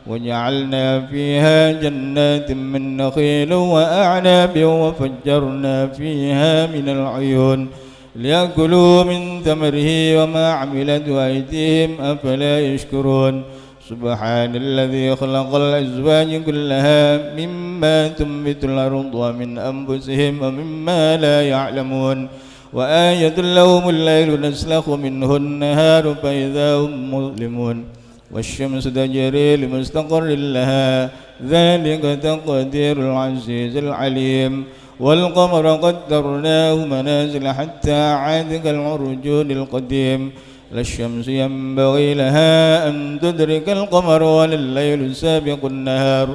وجعلنا فيها جنات من نخيل وأعناب وفجرنا فيها من العيون ليأكلوا من ثمره وما عملت أيديهم أفلا يشكرون سبحان الذي خلق الأزواج كلها مما تنبت الأرض ومن أنفسهم ومما لا يعلمون وآية لهم الليل نسلخ منه النهار فإذا هم مظلمون والشمس تجري لمستقر لها ذلك تقدير العزيز العليم والقمر قدرناه منازل حتى عاد كالعرجون القديم لا الشمس ينبغي لها أن تدرك القمر ولا الليل سابق النهار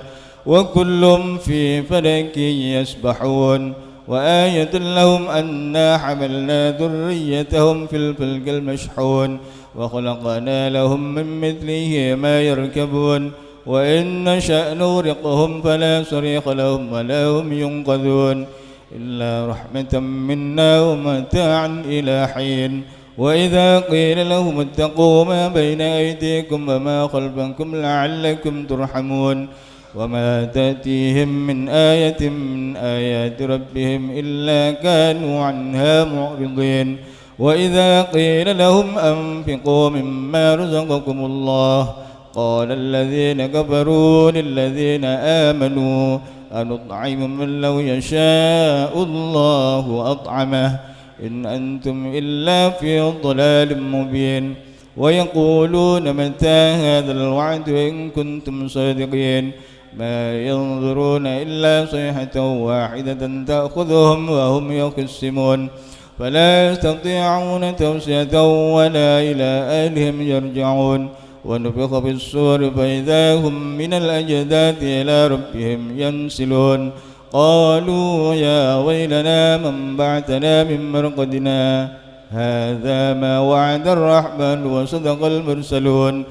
وكل في فلك يسبحون وآية لهم أنا حملنا ذريتهم في الفلك المشحون وخلقنا لهم من مثله ما يركبون وإن نشأ نغرقهم فلا صريخ لهم ولا هم ينقذون إلا رحمة منا ومتاعا إلى حين وإذا قيل لهم اتقوا ما بين أيديكم وما خلفكم لعلكم ترحمون وما تأتيهم من آية من آيات ربهم إلا كانوا عنها معرضين وإذا قيل لهم أنفقوا مما رزقكم الله قال الذين كفروا للذين آمنوا أنطعم من لو يشاء الله أطعمه إن أنتم إلا في ضلال مبين ويقولون متى هذا الوعد إن كنتم صادقين ما ينظرون إلا صيحة واحدة تأخذهم وهم يخصمون فلا يستطيعون توصية ولا إلى أهلهم يرجعون ونفخ في الصور فإذا هم من الأجداث إلى ربهم ينسلون قالوا يا ويلنا من بعثنا من مرقدنا هذا ما وعد الرحمن وصدق المرسلون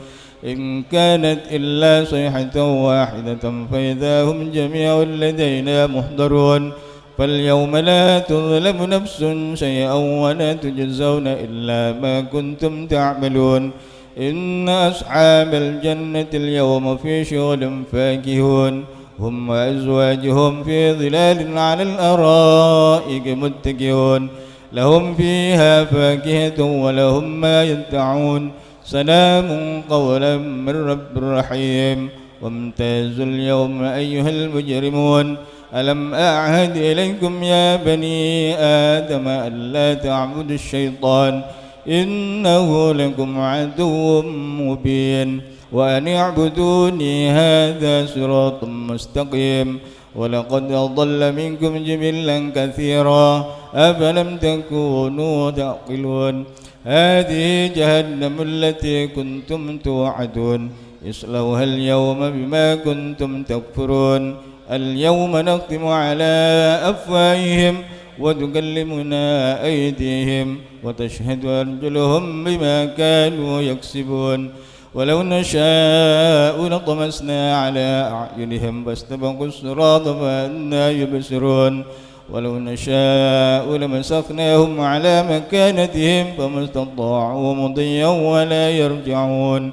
إن كانت إلا صيحة واحدة فإذا هم جميع لدينا محضرون فاليوم لا تظلم نفس شيئا ولا تجزون إلا ما كنتم تعملون إن أصحاب الجنة اليوم في شغل فاكهون هم وأزواجهم في ظلال على الأرائك متكئون لهم فيها فاكهة ولهم ما يدعون سلام قولا من رب رحيم وامتازوا اليوم أيها المجرمون ألم أعهد إليكم يا بني آدم ألا تعبدوا الشيطان إنه لكم عدو مبين وأن اعبدوني هذا صراط مستقيم ولقد أضل منكم جبلا كثيرا أفلم تكونوا تعقلون هذه جهنم التي كنتم توعدون اصلوها اليوم بما كنتم تكفرون اليوم نختم على أفواههم وتكلمنا أيديهم وتشهد أرجلهم بما كانوا يكسبون ولو نشاء لطمسنا على أعينهم فاستبقوا الصراط فأنى يبصرون ولو نشاء لمسخناهم على مكانتهم فما استطاعوا مضيا ولا يرجعون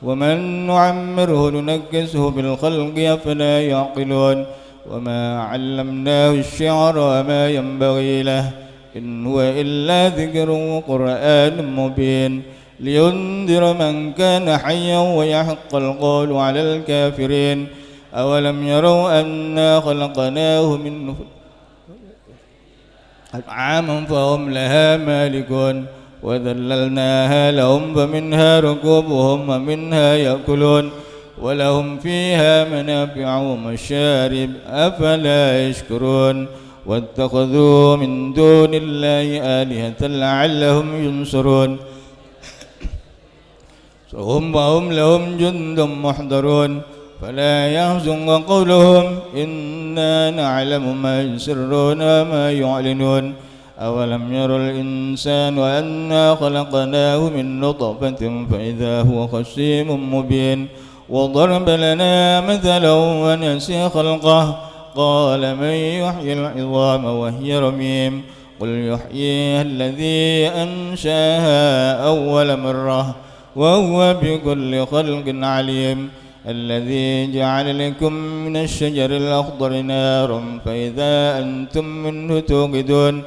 ومن نعمره ننكسه في الخلق أفلا يعقلون وما علمناه الشعر وما ينبغي له إن هو إلا ذكر وقرآن مبين لينذر من كان حيا ويحق القول على الكافرين أولم يروا أنا خلقناه من أنعاما فهم لها مالكون وذللناها لهم فمنها ركوبهم ومنها يأكلون ولهم فيها منافع ومشارب أفلا يشكرون واتخذوا من دون الله آلهة لعلهم ينصرون وهم لهم جند محضرون فلا يحزنك قولهم إنا نعلم ما يسرون وما يعلنون أولم ير الإنسان أنا خلقناه من نطفة فإذا هو خصيم مبين وضرب لنا مثلا ونسي خلقه قال من يحيي العظام وهي رميم قل يحييها الذي أنشاها أول مرة وهو بكل خلق عليم الذي جعل لكم من الشجر الأخضر نارا فإذا أنتم منه توقدون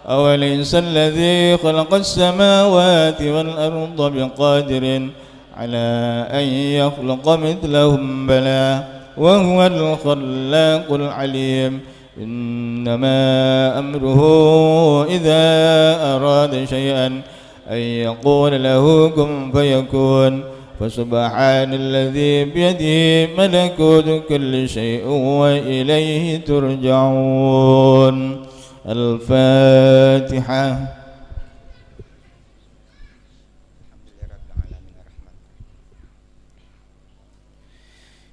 أوليس الذي خلق السماوات والأرض بقادر على أن يخلق مثلهم بلى وهو الخلاق العليم إنما أمره إذا أراد شيئا أن يقول له كن فيكون فسبحان الذي بيده ملكوت كل شيء وإليه ترجعون. الفاتحة.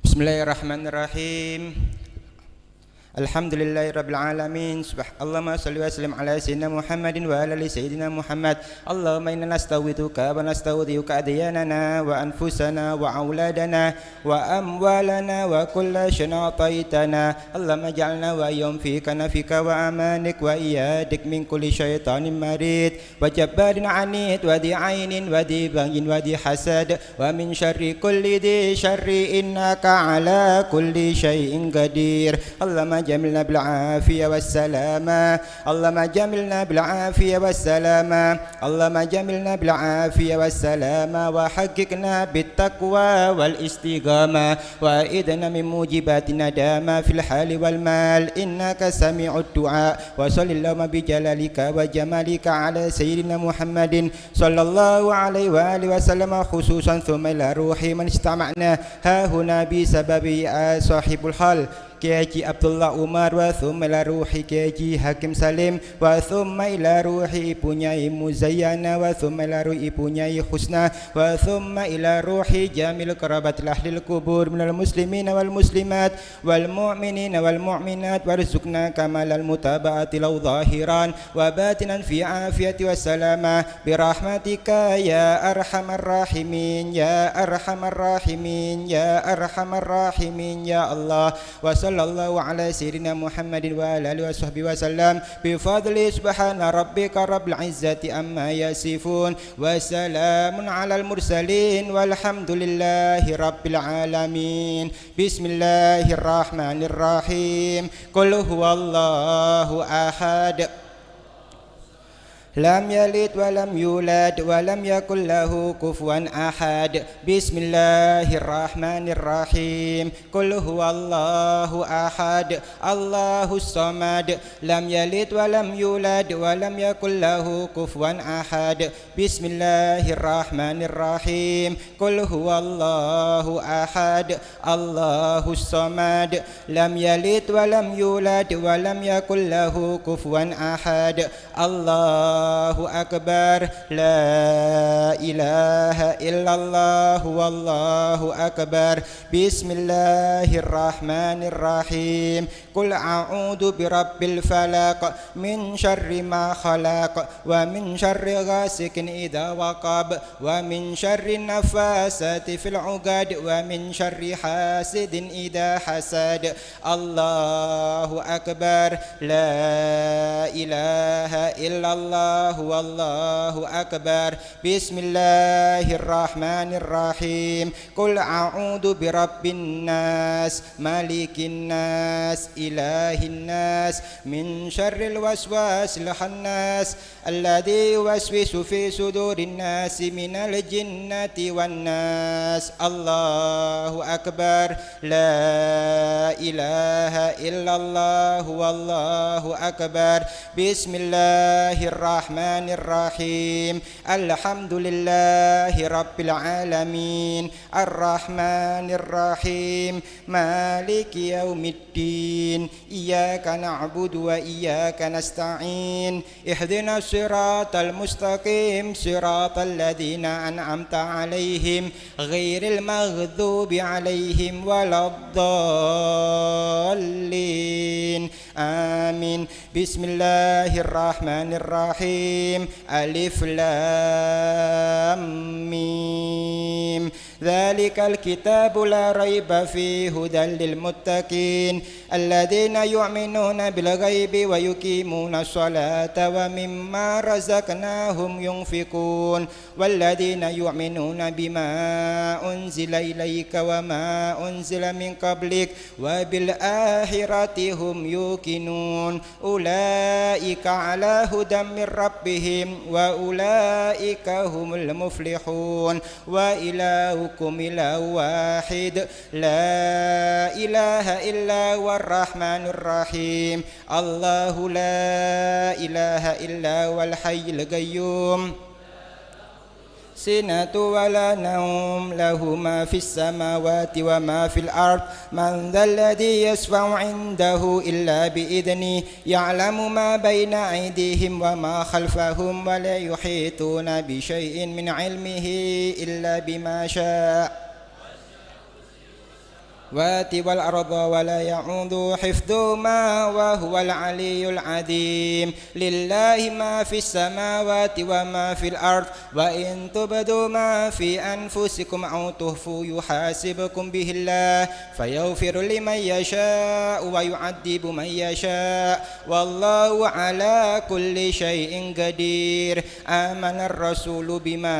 بسم الله الرحمن الرحيم. الحمد لله رب العالمين. اللهم صل وسلم على سيدنا محمد وعلى ال سيدنا محمد. اللهم انا نستودعك ونستودعك ادياننا وانفسنا واولادنا واموالنا وكل شيء اعطيتنا. اللهم اجعلنا واياهم في كنفك وامانك وايادك من كل شيطان مريد وجبار عنيد وذي عين وذي بغي وذي حسد ومن شر كل ذي شر انك على كل شيء قدير. اللهم جملنا بالعافية والسلامة. اللهم جملنا بالعافية والسلامة. اللهم جملنا بالعافية والسلامة وحققنا بالتقوى والاستقامة وأعذنا من موجبات الندامة في الحال والمال إنك سميع الدعاء. وصل اللهم بجلالك وجمالك على سيدنا محمد صلى الله عليه وآله وسلم خصوصا ثم إلى روح من استمعنا ها هنا بسبب صاحب الحال Kiai Abdullah Umar wa thumma ila ruhi Kiai Hakim Salim wa thumma ila ruhi ibunyai Muzayyana wa thumma ila ruhi ibunyai Husna wa thumma ila ruhi jamil kerabat ahlil kubur minal muslimin wal muslimat wal mu'minin wal mu'minat warzuqna kamalal mutaba'ati law zahiran wa batinan fi afiyati wassalama birahmatika ya arhamar rahimin ya arhamar rahimin ya arhamar rahimin ya Allah wa sallallahu ala sayyidina Muhammadin wa ala alihi washabbihi wasallam bi fadli subhana rabbika rabbil izzati amma yasifun wa salamun alal mursalin walhamdulillahi rabbil alamin. Bismillahirrahmanirrahim. Qul huwallahu ahad. Lam yalid wa lam yulad wa lam yakul lahu kufuwan ahad. Bismillahirrahmanirrahim. Qul huwallahu ahad. Allahus samad. Lam yalid wa lam yulad wa lam yakul lahu kufuwan ahad. Bismillahirrahmanirrahim. Qul huwallahu ahad. Allahus samad. Lam yalid wa lam yulad wa lam yakul lahu kufuwan ahad. Allahu akbar. La ilaha illallah wallahu akbar. Bismillahirrahmanirrahim. Qul a'udzu birabbil falaq min syarri ma khalaq wa min syarri ghasikin idza waqab wa min syarri nafasati fil 'uqad wa min syarri hasidin idza hasad. Allahu akbar. La ilaha illallah الله والله أكبر. بسم الله الرحمن الرحيم. قل أعوذ برب الناس مالك الناس إله الناس من شر الوسواس الخناس الذي يوسوس في صدور الناس من الجنة والناس. الله أكبر. لا إله إلا الله والله أكبر. بسم الله الرحمن الرحيم. الحمد لله رب العالمين الرحمن الرحيم مالك يوم الدين إياك نعبد وإياك نستعين اهدنا الصراط المستقيم صراط الذين أنعمت عليهم غير المغضوب عليهم ولا الضالين آمين. بسم الله الرحمن الرحيم. ألف لام ميم. ذلك الكتاب لا ريب فيه هدى للمتقين الذين يؤمنون بالغيب ويقيمون الصلاة ومما رزقناهم ينفقون والذين يؤمنون بما أنزل إليك وما أنزل من قبلك وبالآخرة هم يوقنون أولئك على هدى من ربهم وأولئك هم المفلحون. وإلهكم إله واحد لا إله إلا هو الرحمن الرحيم. الله لا إله إلا هو الحي القيوم سنة ولا نوم له ما في السماوات وما في الأرض من ذا الذي يشفع عنده إلا بإذنه يعلم ما بين أيديهم وما خلفهم ولا يحيطون بشيء من علمه إلا بما شاء والأرض ولا يعود حفظهما وهو العلي العظيم. لله ما في السماوات وما في الأرض وإن تبدوا ما في أنفسكم أو تخفوا يحاسبكم به الله فيغفر لمن يشاء ويعذب من يشاء والله على كل شيء قدير. آمن الرسول بما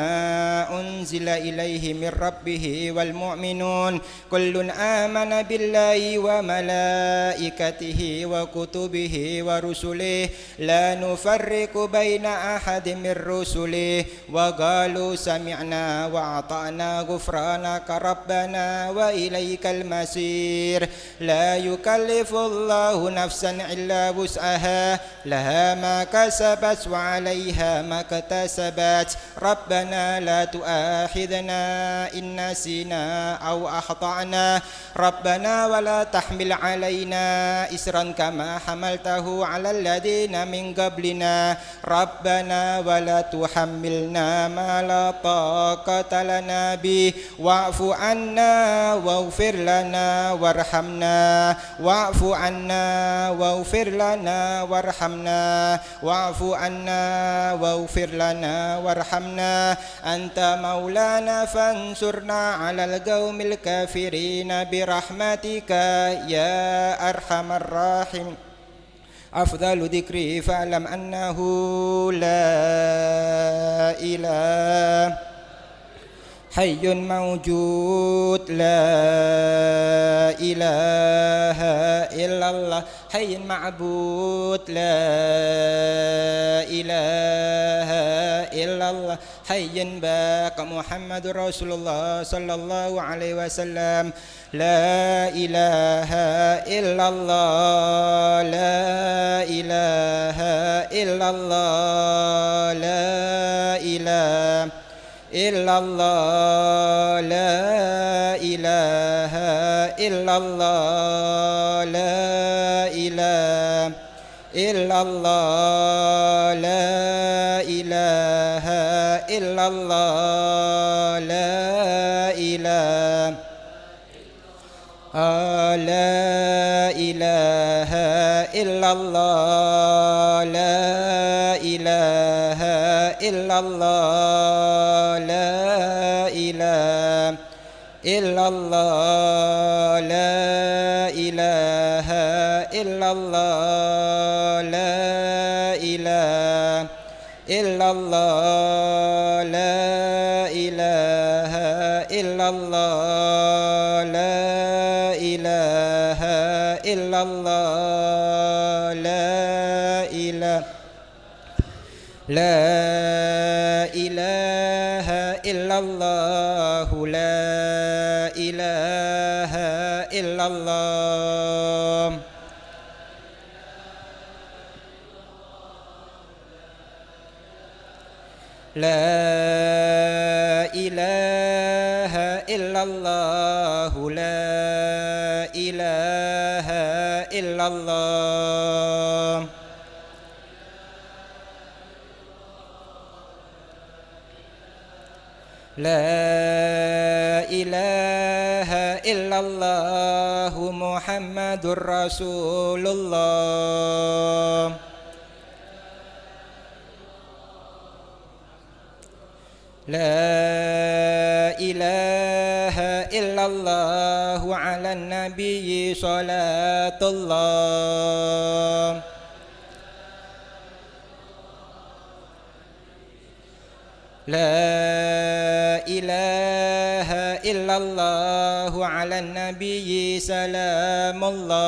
أنزل إليه من ربه والمؤمنون كل آمن بالله وملائكته وكتبه ورسله لا نفرق بين أحد من رسله وقالوا سمعنا وأطعنا غفرانك ربنا وإليك المصير. لا يكلف الله نفسا إلا وسعها لها ما كسبت وعليها ما اكتسبت. ربنا لا تؤاخذنا إن نسينا أو أخطأنا ربنا ولا تحمل علينا إسرا كما حملته على الذين من قبلنا ربنا ولا تحملنا ما لا طاقة لنا به واعف عنا واغفر لنا وارحمنا واعف عنا واغفر لنا وارحمنا واعف عنا واغفر لنا وارحمنا أنت مولانا فانصرنا على القوم الكافرين برحمتك يا أرحم الراحمين. أفضل ذكري فاعلم أنه لا إله حي موجود لا إله إلا الله حي معبود لا إله إلا الله حي باق محمد رسول الله صلى الله عليه وسلم لا إله إلا الله لا إله إلا الله لا إله إلا الله لا إله إلا الله لا إله إلا الله لا إله إلا الله لا إله لا إله إلا الله لا إله إلا الله لا إله إلا الله لا إله إلا الله لا إله illallah, la ilaha illallah, la ilaha illallah, la ilaha illallah, la ilaha illallah. La ilaha illallah, la ilaha illallah. La ilaha illallah Muhammadur Rasulullah. La ilaha illallah ala nabiyyi salatullah. La ilaha illallah ala nabiyyi salamullah.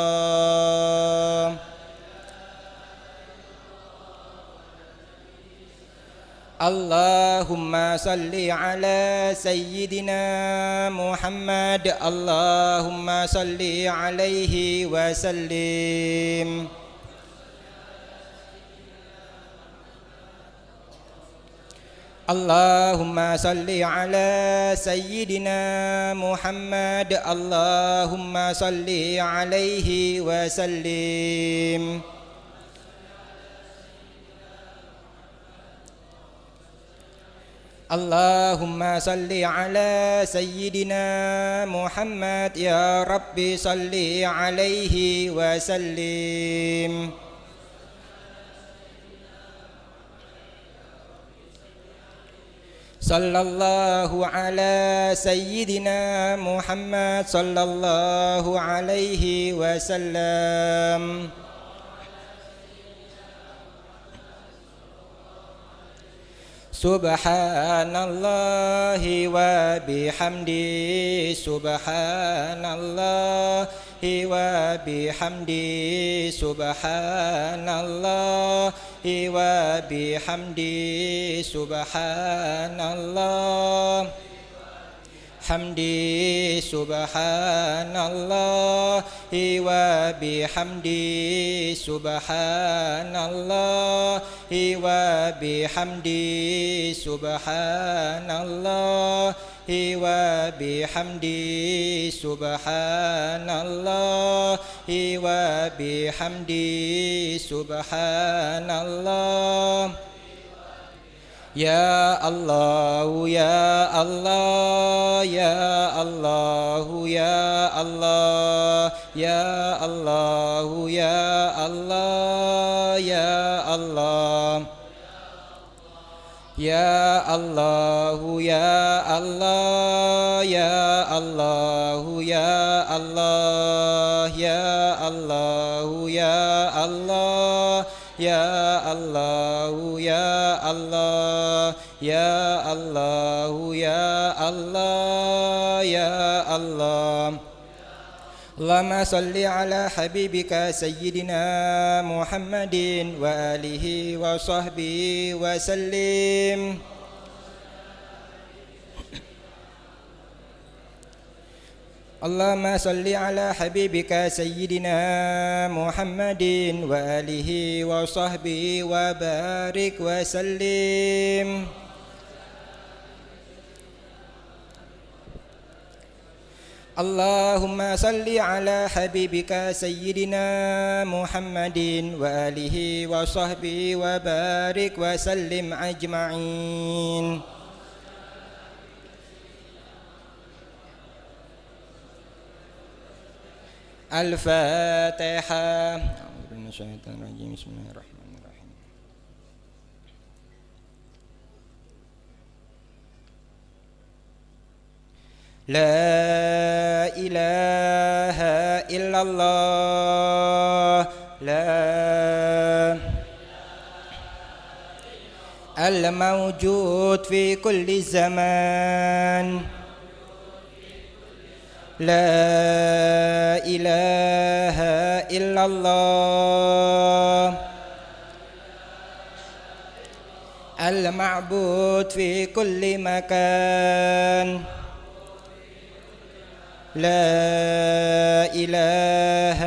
Allahumma salli ala sayyidina Muhammad. Allahumma salli alaihi wa sallim. Allahumma salli ala sayyidina Muhammad. Allahumma salli alaihi wa sallim. Allahumma salli ala sayyidina Muhammad. Ya Rabbi salli alaihi wa sallim. Sallallahu ala sayyidina Muhammad sallallahu alaihi wasallam. Subhanallahi wa bihamdi, subhanallahi wa bihamdi, subhanallahi wa bihamdi, subhanallah hamdi, subhanallahi wa bihamdi, subhanallahi wa bihamdi, subhanallahi wa bihamdi, subhanallahi wa bihamdi, subhanallah. Ya Allah, ya Allah, ya Allah, ya Allah, ya Allah, ya Allah, ya Allah, ya Allah, ya Allah, ya Allah, ya Allah, ya Allah, ya Allah. Ya Allah, ya Allah, ya Allah, ya Allah, ya Allah. Allahumma salli ala habibika sayyidina Muhammadin wa alihi wa sahbihi wa sallim. Allahumma salli ala habibika sayyidina Muhammadin wa alihi wa sahbihi wa barik wa sallim. Allahumma salli ala habibika sayyidina Muhammadin wa alihi wa sahbihi wa barik wa sallim ajma'in. Al-Fatihah. A'udzu billahi minasyaitonir rajim. Bismillahirrahmanirrahim. La ilaha illallah. La الموجود في كل زمان لا إله إلا الله المعبود في كل مكان لا إله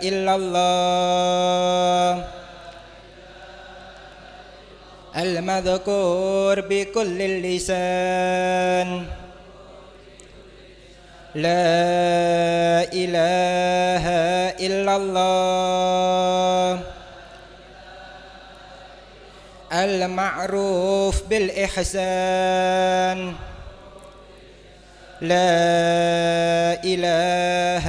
إلا الله المذكور بكل اللسان لا إله إلا الله المعروف بالإحسان لا إله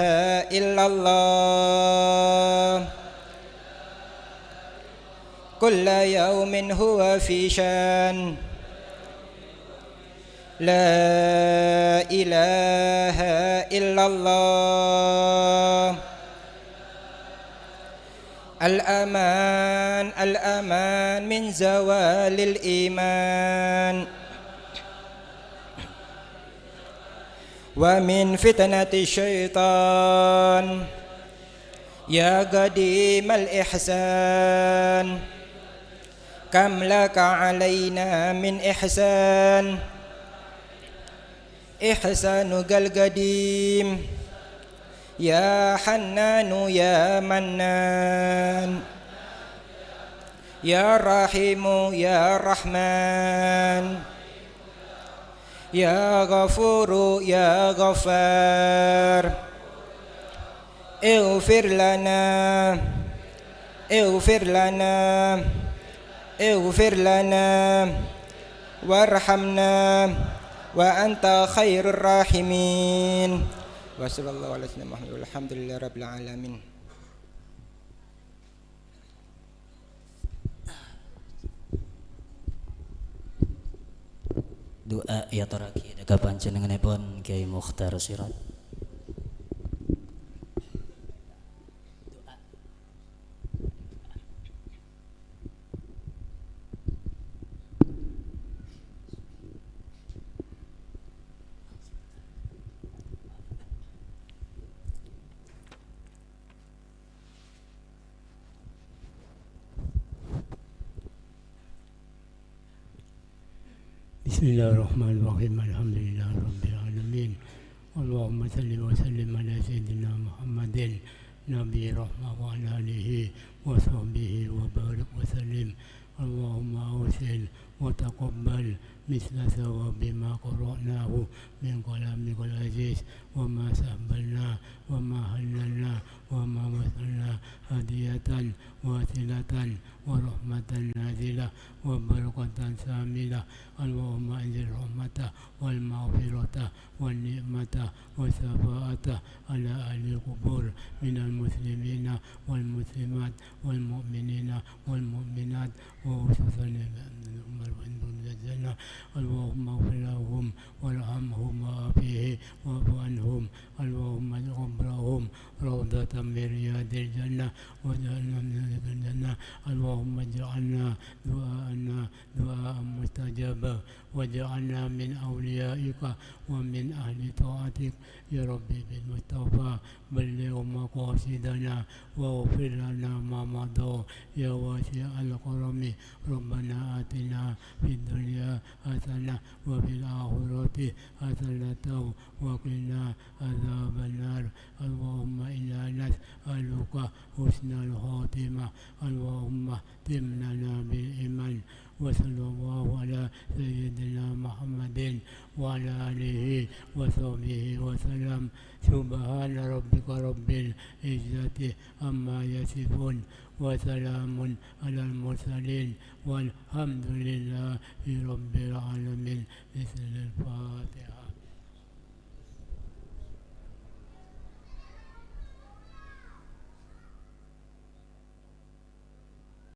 إلا الله كل يوم هو في شان لا إله إلا الله الأمان الأمان من زوال الإيمان ومن فتنة الشيطان يا قديم الإحسان كم لك علينا من إحسان إحسانك القديم يا حنان يا منان يا رحيم يا رحمن يا غفور يا غفار اغفر لنا اغفر لنا اغفر لنا وارحمنا وأنت خير الراحمين وصلى الله على سيدنا محمد والحمد لله رب العالمين. Doa ya taraki deka panjenenganipun Kyai Mukhtar Sirat. بسم الله الرحمن الرحيم الحمد لله رب العالمين اللهم صل وسلم على سيدنا محمد نبي الرحمة وعلى آله وصحبه وبارك وسلم اللهم أوصل وتقبل مثل ثواب ما قرأناه من كلامك العزيز وما سهبلنا وما هللنا وما مثلنا هدية واصلة ورحمة نازلة وبركة شاملة اللهم أنزل رحمته والمغفرة والنعمة والشفاعة على أهل القبور من المسلمين والمسلمات والمؤمنين والمؤمنات وخصوصا اللهم اغفر لهم وارحمهم وعافهم واعف عنهم اللهم اجعل قبرهم روضة من رياض الجنة واجعلنا من أهل الجنة اللهم اجعلنا دعاءنا دعاء مستجابا واجعلنا من أوليائك ومن أهل طاعتك يا ربي بالمصطفى بلغ مقاصدنا واغفر لنا ما مضى يا واسع الكرم ربنا آتنا في الدنيا حسنة وفي الآخرة حسنة وقنا عذاب النار اللهم إنا نسألك حسن الخاتمة اللهم تم لنا بالإيمان وصلى الله على سيدنا محمد وعلى آله وصحبه وسلم سبحان ربك رب العزة عما يصفون وسلام على المرسلين والحمد لله رب العالمين. بسم الله.